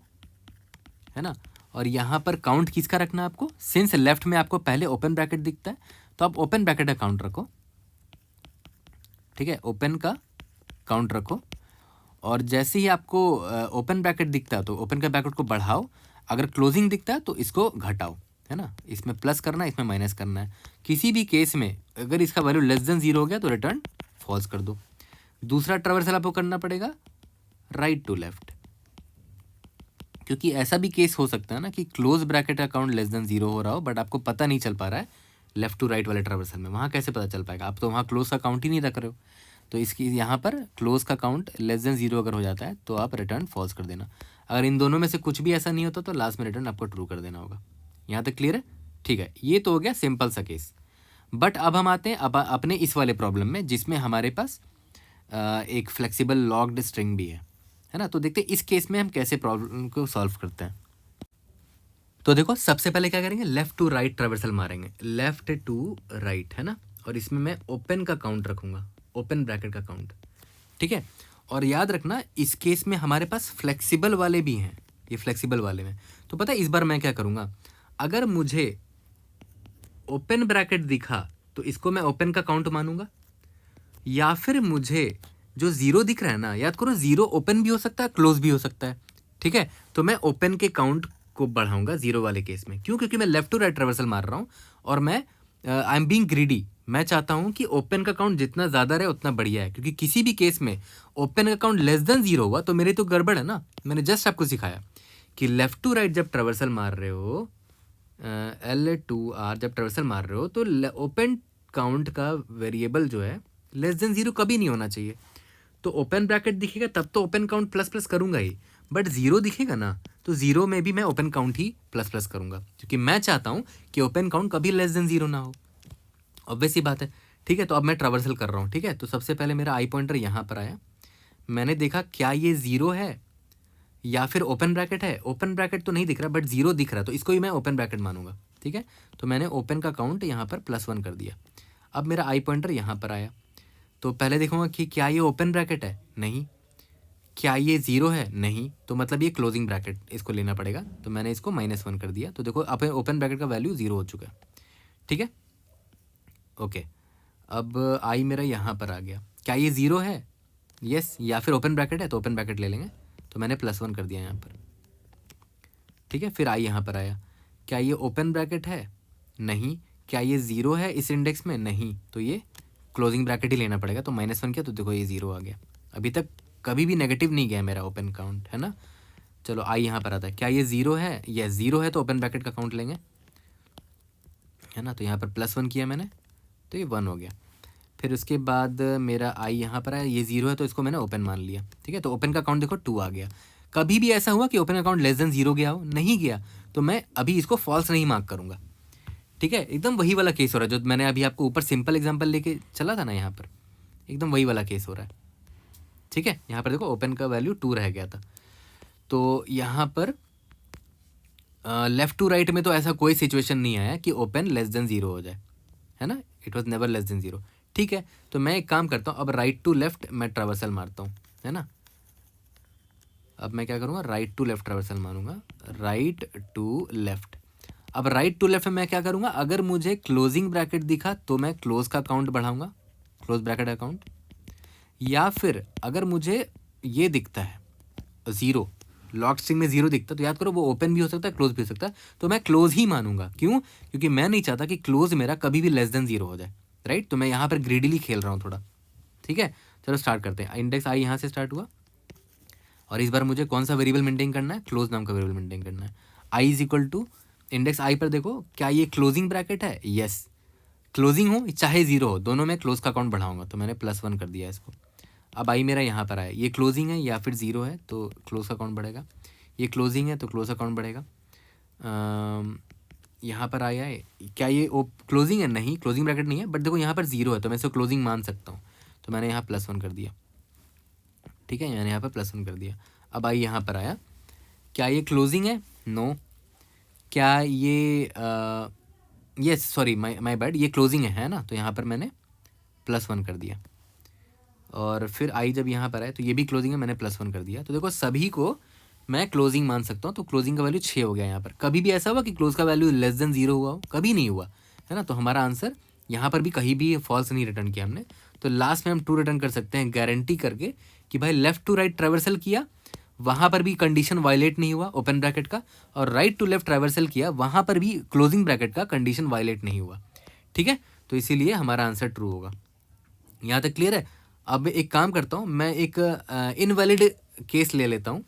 है ना, और यहाँ पर काउंट किसका रखना है आपको, सिंस लेफ्ट में आपको पहले ओपन ब्रैकेट दिखता है तो आप ओपन ब्रैकेट का काउंट रखो, ठीक है, ओपन का काउंट रखो। और जैसे ही आपको ओपन ब्रैकेट दिखता है तो ओपन का ब्रैकेट को बढ़ाओ, अगर क्लोजिंग दिखता है तो इसको घटाओ, है ना। इसमें प्लस करना है, इसमें माइनस करना है। किसी भी केस में अगर इसका वैल्यू लेस देन 0 हो गया तो रिटर्न फॉल्स कर दो। दूसरा ट्रैवर्सल आपको करना पड़ेगा राइट टू लेफ्ट, क्योंकि ऐसा भी केस हो सकता है ना कि क्लोज ब्रैकेट का काउंट लेस देन 0 हो रहा हो, बट आपको पता नहीं चल पा रहा है लेफ्ट टू राइट वाले ट्रैवर्सल में। वहाँ कैसे पता चल पाएगा, आप तो वहाँ क्लोज का काउंट ही नहीं रख रहे हो। तो इसकी यहाँ पर क्लोज का काउंट लेस देन 0 अगर हो जाता है तो आप रिटर्न फॉल्स कर देना। अगर इन दोनों में से कुछ भी ऐसा नहीं होता तो लास्ट में रिटर्न आपको ट्रू कर देना होगा। यहाँ तक क्लियर है? ठीक है, ये तो हो गया सिंपल सा केस। बट अब हम आते हैं अब अपने इस वाले प्रॉब्लम में जिसमें हमारे पास एक फ्लेक्सिबल लॉग्ड स्ट्रिंग भी है ना। तो देखते हैं इस केस में हम कैसे प्रॉब्लम को सॉल्व करते हैं। तो देखो सबसे पहले क्या करेंगे, लेफ्ट टू राइट ट्रेवर्सल मारेंगे, लेफ्ट टू राइट, है ना। और इसमें मैं ओपन का काउंट रखूंगा, ओपन ब्रैकेट का काउंट, ठीक है। और याद रखना इस केस में हमारे पास फ्लेक्सिबल वाले भी हैं, ये फ्लेक्सिबल वाले में। तो पता है इस बार मैं क्या करूंगा, अगर मुझे ओपन ब्रैकेट दिखा तो इसको मैं ओपन का काउंट मानूंगा, या फिर मुझे जो जीरो दिख रहा है ना, याद करो जीरो ओपन भी हो सकता है क्लोज भी हो सकता है, ठीक है। तो मैं ओपन के काउंट को बढ़ाऊंगा जीरो वाले केस में। क्यों? क्योंकि मैं लेफ्ट टू राइट ट्रेवर्सल मार रहा हूँ और मैं आई एम बीइंग ग्रीडी, मैं चाहता हूँ कि ओपन का काउंट जितना ज़्यादा रहे उतना बढ़िया है। क्योंकि किसी भी केस में ओपन का काउंट लेस देन 0 हुआ तो मेरे तो गड़बड़ है ना। मैंने जस्ट आपको सिखाया कि लेफ्ट टू राइट जब ट्रेवर्सल मार रहे हो, L2R जब ट्रेवर्सल मार रहे हो तो ओपन काउंट का वेरिएबल जो है लेस देन 0 कभी नहीं होना चाहिए। तो ओपन ब्रैकेट दिखेगा तब तो ओपन काउंट प्लस प्लस करूंगा ही, बट जीरो दिखेगा ना तो जीरो में भी मैं ओपन काउंट ही प्लस प्लस करूंगा, क्योंकि मैं चाहता हूं कि ओपन काउंट कभी लेस देन 0 ना हो। ऑब्वियस सी बात है, ठीक है। तो अब मैं ट्रेवर्सल कर रहा हूँ, ठीक है। तो सबसे पहले मेरा आई पॉइंटर यहाँ पर आया, मैंने देखा क्या ये 0 है या फिर ओपन ब्रैकेट है। ओपन ब्रैकेट तो नहीं दिख रहा बट 0 दिख रहा, तो इसको ही मैं ओपन ब्रैकेट मानूंगा, ठीक है। तो मैंने ओपन का काउंट यहाँ पर +1 कर दिया। अब मेरा आई पॉइंटर यहाँ पर आया, तो पहले देखूंगा कि क्या ये ओपन ब्रैकेट है, नहीं। क्या ये 0 है, नहीं। तो मतलब ये क्लोजिंग ब्रैकेट इसको लेना पड़ेगा, तो मैंने इसको -1 कर दिया। तो देखो अब ओपन ब्रैकेट का वैल्यू 0 हो चुका है, ठीक है, ओके। अब आई मेरा यहाँ पर आ गया, क्या ये 0 है, यस, या फिर ओपन ब्रैकेट है, तो ओपन ब्रैकेट ले लेंगे। तो मैंने +1 कर दिया यहाँ पर, ठीक है। फिर आई यहाँ पर आया, क्या ये ओपन ब्रैकेट है, नहीं। क्या ये 0 है इस इंडेक्स में, नहीं। तो ये क्लोजिंग ब्रैकेट ही लेना पड़ेगा, तो -1 किया तो देखो ये 0 आ गया। अभी तक कभी भी नेगेटिव नहीं गया मेरा ओपन काउंट, है ना। चलो आई यहाँ पर आता है, क्या ये 0 है, यस 0 है, तो ओपन ब्रैकेट का काउंट लेंगे, है ना। तो यहाँ पर +1 किया मैंने, तो ये 1 हो गया। फिर उसके बाद मेरा आई यहाँ पर आया, ये 0 है तो इसको मैंने ओपन मान लिया, ठीक है। तो ओपन का काउंट देखो 2 आ गया। कभी भी ऐसा हुआ कि ओपन अकाउंट लेस देन 0 गया हो, नहीं गया, तो मैं अभी इसको फॉल्स नहीं मार्क करूंगा, ठीक है। एकदम वही वाला केस हो रहा है जो मैंने अभी आपको ऊपर सिंपल एग्जांपल लेके चला था ना, यहाँ पर एकदम वही वाला केस हो रहा है, ठीक है। यहाँ पर देखो ओपन का वैल्यू 2 रह गया था, तो यहाँ पर लेफ्ट टू राइट में तो ऐसा कोई सिचुएशन नहीं आया कि ओपन लेस देन 0 हो जाए, है ना। It was never less than 0, ठीक है। तो मैं एक काम करता हूँ, अब राइट टू लेफ्ट मैं ट्रेवर्सल मारता हूँ, है ना। अब मैं क्या करूँगा, राइट टू लेफ्ट ट्रेवर्सल मारूंगा, राइट टू लेफ्ट। अब राइट टू लेफ्ट में मैं क्या करूँगा, अगर मुझे क्लोजिंग ब्रैकेट दिखा तो मैं क्लोज का काउंट बढ़ाऊंगा, क्लोज ब्रैकेट अकाउंट। या फिर अगर मुझे ये दिखता है 0, लॉक स्ट्रिंग में 0 दिखता है, तो याद करो वो ओपन भी हो सकता है क्लोज भी हो सकता है, तो मैं क्लोज ही मानूंगा। क्यों? क्योंकि मैं नहीं चाहता कि क्लोज मेरा कभी भी लेस देन 0 हो जाए, राइट। तो मैं यहाँ पर ग्रीडीली खेल रहा हूँ थोड़ा, ठीक है। चलो स्टार्ट करते हैं। इंडेक्स आई यहाँ से स्टार्ट हुआ और इस बार मुझे कौन सा वेरिएबल मेंटेन करना है, क्लोज नाम का वेरिएबल मेंटेन करना है। I is equal to index i पर देखो क्या ये क्लोजिंग ब्रैकेट है, यस। क्लोजिंग हो चाहे 0 हो, दोनों में क्लोज का अकाउंट बढ़ाऊंगा, तो मैंने +1 कर दिया इसको। अब आई मेरा यहाँ पर आया, ये क्लोजिंग है या फिर 0 है तो क्लोज का अकाउंट बढ़ेगा, ये क्लोजिंग है तो क्लोज अकाउंट बढ़ेगा। यहाँ पर आया है, क्या ये क्लोजिंग है, नहीं, क्लोजिंग ब्रैकेट नहीं है, बट देखो यहाँ पर 0 है तो मैं इसको क्लोजिंग मान सकता हूँ, तो मैंने यहाँ +1 कर दिया, ठीक है। मैंने यहाँ पर +1 कर दिया। अब आई यहाँ पर आया, क्या ये क्लोजिंग है, नो। क्या ये यस, सॉरी माय बैड, ये क्लोजिंग है ना, तो यहाँ पर मैंने +1 कर दिया। और फिर आई जब यहाँ पर आए तो ये भी क्लोजिंग है, मैंने +1 कर दिया। तो देखो सभी को मैं क्लोजिंग मान सकता हूँ, तो क्लोजिंग का वैल्यू 6 हो गया यहाँ पर। कभी भी ऐसा हुआ कि क्लोज का वैल्यू लेस देन 0 हुआ हो, कभी नहीं हुआ, है ना। तो हमारा आंसर यहाँ पर भी कहीं भी फॉल्स नहीं रिटर्न किया हमने, तो लास्ट में हम 2 रिटर्न कर सकते हैं गारंटी करके कि भाई लेफ्ट टू राइट ट्रेवर्सल किया, वहाँ पर भी कंडीशन वायलेट नहीं हुआ ओपन ब्रैकेट का, और राइट टू लेफ्ट ट्रेवर्सल किया, वहाँ पर भी क्लोजिंग ब्रैकेट का कंडीशन वायलेट नहीं हुआ, ठीक है। तो इसीलिए हमारा आंसर ट्रू होगा। यहाँ तक क्लियर है? अब एक काम करता हूँ, मैं एक इनवैलिड केस ले लेता हूँ,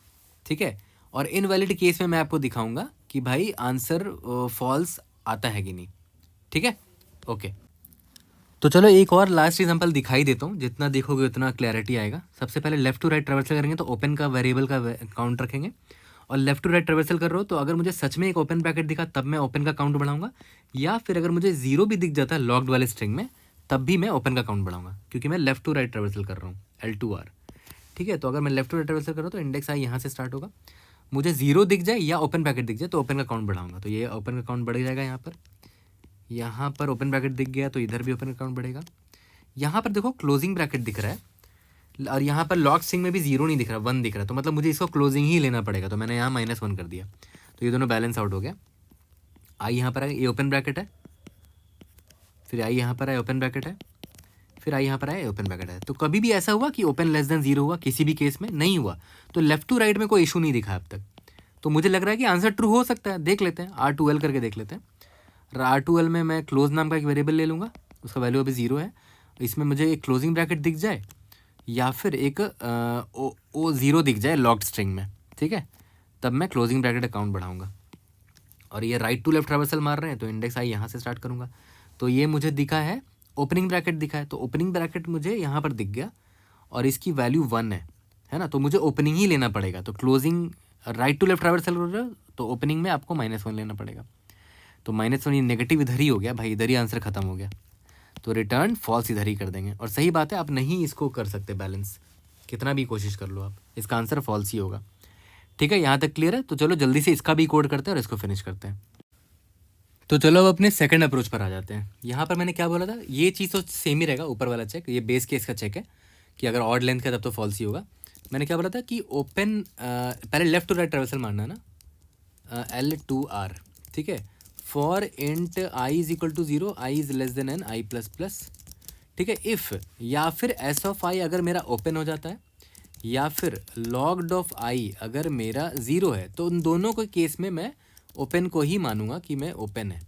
ठीक है। और इनवैलिड केस में मैं आपको दिखाऊंगा कि भाई आंसर फॉल्स आता है कि नहीं, ठीक है, ओके। तो चलो एक और लास्ट एग्जांपल दिखाई देता हूँ, जितना देखोगे उतना क्लैरिटी आएगा। सबसे पहले लेफ्ट टू राइट ट्रेवर्सल करेंगे तो ओपन का वेरिएबल का काउंट रखेंगे, और लेफ्ट टू राइट ट्रेवर्सल कर रहे हो तो अगर मुझे सच में एक ओपन ब्रैकेट दिखा तब मैं ओपन का काउंट बढ़ाऊंगा, या फिर अगर मुझे जीरो भी दिख जाता है लॉक्ड वाले स्ट्रिंग में तब भी मैं ओपन का काउंट बढ़ाऊंगा, क्योंकि मैं लेफ्ट टू राइट ट्रेवर्सल कर रहा हूँ L2R। ठीक है, तो अगर मैं लेफ्ट टू राइट ट्रेवर्सल कर रहा हूँ तो इंडेक्स आई यहाँ से स्टार्ट होगा, मुझे जीरो दिख जाए या ओपन ब्रैकेट दिख जाए तो ओपन का काउंट बढ़ाऊंगा, तो ये ओपन का काउंट बढ़ जाएगा। यहाँ पर ओपन ब्रैकेट दिख गया तो इधर भी ओपन का काउंट बढ़ेगा। यहाँ पर देखो क्लोजिंग ब्रैकेट दिख रहा है, और यहाँ पर लॉक स्ट्रिंग में भी जीरो नहीं दिख रहा, 1 दिख रहा है, तो मतलब मुझे इसको क्लोजिंग ही लेना पड़ेगा, तो मैंने यहाँ -1 कर दिया, तो ये दोनों बैलेंस आउट हो गया। आई यहाँ पर है, ये ओपन ब्रैकेट है, फिर आई यहाँ पर है, ओपन ब्रैकेट है, फिर आई यहाँ पर है, ओपन ब्रैकेट है। तो कभी भी ऐसा हुआ कि ओपन लेस देन जीरो हुआ? किसी भी केस में नहीं हुआ। तो लेफ्ट टू राइट में कोई इशू नहीं दिखा अब तक, तो मुझे लग रहा है कि आंसर ट्रू हो सकता है। देख लेते हैं, R2L करके देख लेते हैं। R2L में मैं क्लोज नाम का एक वेरिएबल ले लूँगा, उसका वैल्यू अभी जीरो है, इसमें मुझे एक क्लोजिंग ब्रैकेट दिख जाए या फिर एक ओ जीरो दिख जाए लॉक्ड स्ट्रिंग में, ठीक है, तब मैं क्लोजिंग ब्रैकेट अकाउंट बढ़ाऊंगा। और ये राइट टू लेफ्ट ट्रेवर्सल मार रहे हैं तो इंडेक्स आई यहाँ से स्टार्ट करूँगा, तो ये मुझे दिखा है ओपनिंग ब्रैकेट दिखा है, तो ओपनिंग ब्रैकेट मुझे यहाँ पर दिख गया और इसकी वैल्यू 1 है ना, तो मुझे ओपनिंग ही लेना पड़ेगा। तो closing right to left traversal कर रहे हो तो ओपनिंग में आपको -1 लेना पड़ेगा, तो -1 ये नेगेटिव इधर ही हो गया भाई, इधर ही आंसर खत्म हो गया, तो रिटर्न फॉल्स इधर ही कर देंगे। और सही बात है, आप नहीं इसको कर सकते बैलेंस, कितना भी कोशिश कर लो आप, इसका आंसर फॉल्स ही होगा। ठीक है, यहाँ तक क्लियर है? तो चलो जल्दी से इसका भी कोड करते हैं और इसको फिनिश करते हैं। तो चलो अब अपने सेकंड अप्रोच पर आ जाते हैं। यहाँ पर मैंने क्या बोला था, ये चीज़ तो सेम ही रहेगा, ऊपर वाला चेक, ये बेस केस का चेक है कि अगर ऑड लेंथ का तब तो फॉल्स ही होगा। मैंने क्या बोला था कि ओपन पहले लेफ्ट टू राइट ट्रेवर्सल मारना है ना, L2R, ठीक है, for int I is equal to 0, I is less than N I plus plus, ठीक है, इफ़ या फिर एस ऑफ आई अगर मेरा ओपन हो जाता है, या फिर लॉग्ड ऑफ आई अगर मेरा 0 है, तो उन दोनों के केस में मैं ओपन को ही मानूंगा कि मैं ओपन है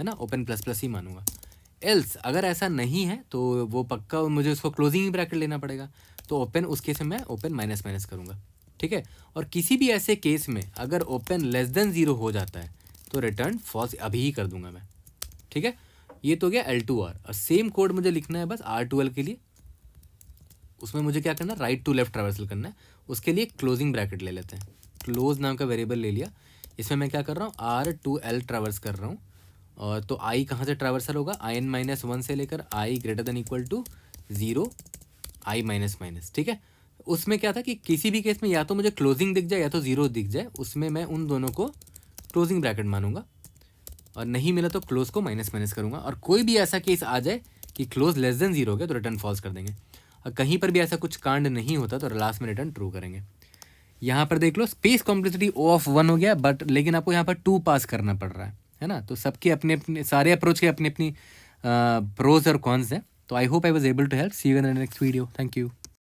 ना, ओपन प्लस प्लस ही मानूंगा। एल्स अगर ऐसा नहीं है तो वो पक्का मुझे उसको क्लोजिंग ब्रैकेट लेना पड़ेगा, तो ओपन उस केस में मैं ओपन माइनस माइनस करूँगा, ठीक है। और किसी भी ऐसे केस में अगर ओपन लेस देन 0 हो जाता है तो रिटर्न फॉल्स अभी ही कर दूंगा मैं, ठीक है। ये तो गया L2R, और सेम कोड मुझे लिखना है बस R2L के लिए। उसमें मुझे क्या करना है, राइट टू लेफ्ट ट्रैवर्सल करना है, उसके लिए क्लोजिंग ब्रैकेट ले लेते हैं। क्लोज नाम का वेरिएबल ले लिया, इसमें मैं क्या कर रहा हूँ, R2L ट्रैवर्स कर रहा हूँ, और तो आई कहाँ से ट्रैवर्सल होगा, in-1 से लेकर i greater than equal to 0 i minus minus, ठीक है। उसमें क्या था कि किसी भी केस में या तो मुझे क्लोजिंग दिख जाए या तो 0 दिख जाए, उसमें मैं उन दोनों को क्लोजिंग ब्रैकेट मानूंगा, और नहीं मिला तो क्लोज को माइनस माइनस करूँगा। और कोई भी ऐसा केस आ जाए कि क्लोज लेस देन 0 हो गया तो रिटर्न फॉल्स कर देंगे, और कहीं पर भी ऐसा कुछ कांड नहीं होता तो लास्ट में रिटर्न ट्रू करेंगे। यहाँ पर देख लो, स्पेस कॉम्प्लेक्सिटी O(1) हो गया, बट लेकिन आपको यहाँ पर 2 पास करना पड़ रहा है ना। तो सबके अपने अपने सारे अप्रोच के अपनी अपनी प्रोज और कॉन्स हैं। तो I hope I was able to help. See you in the next video. Thank you.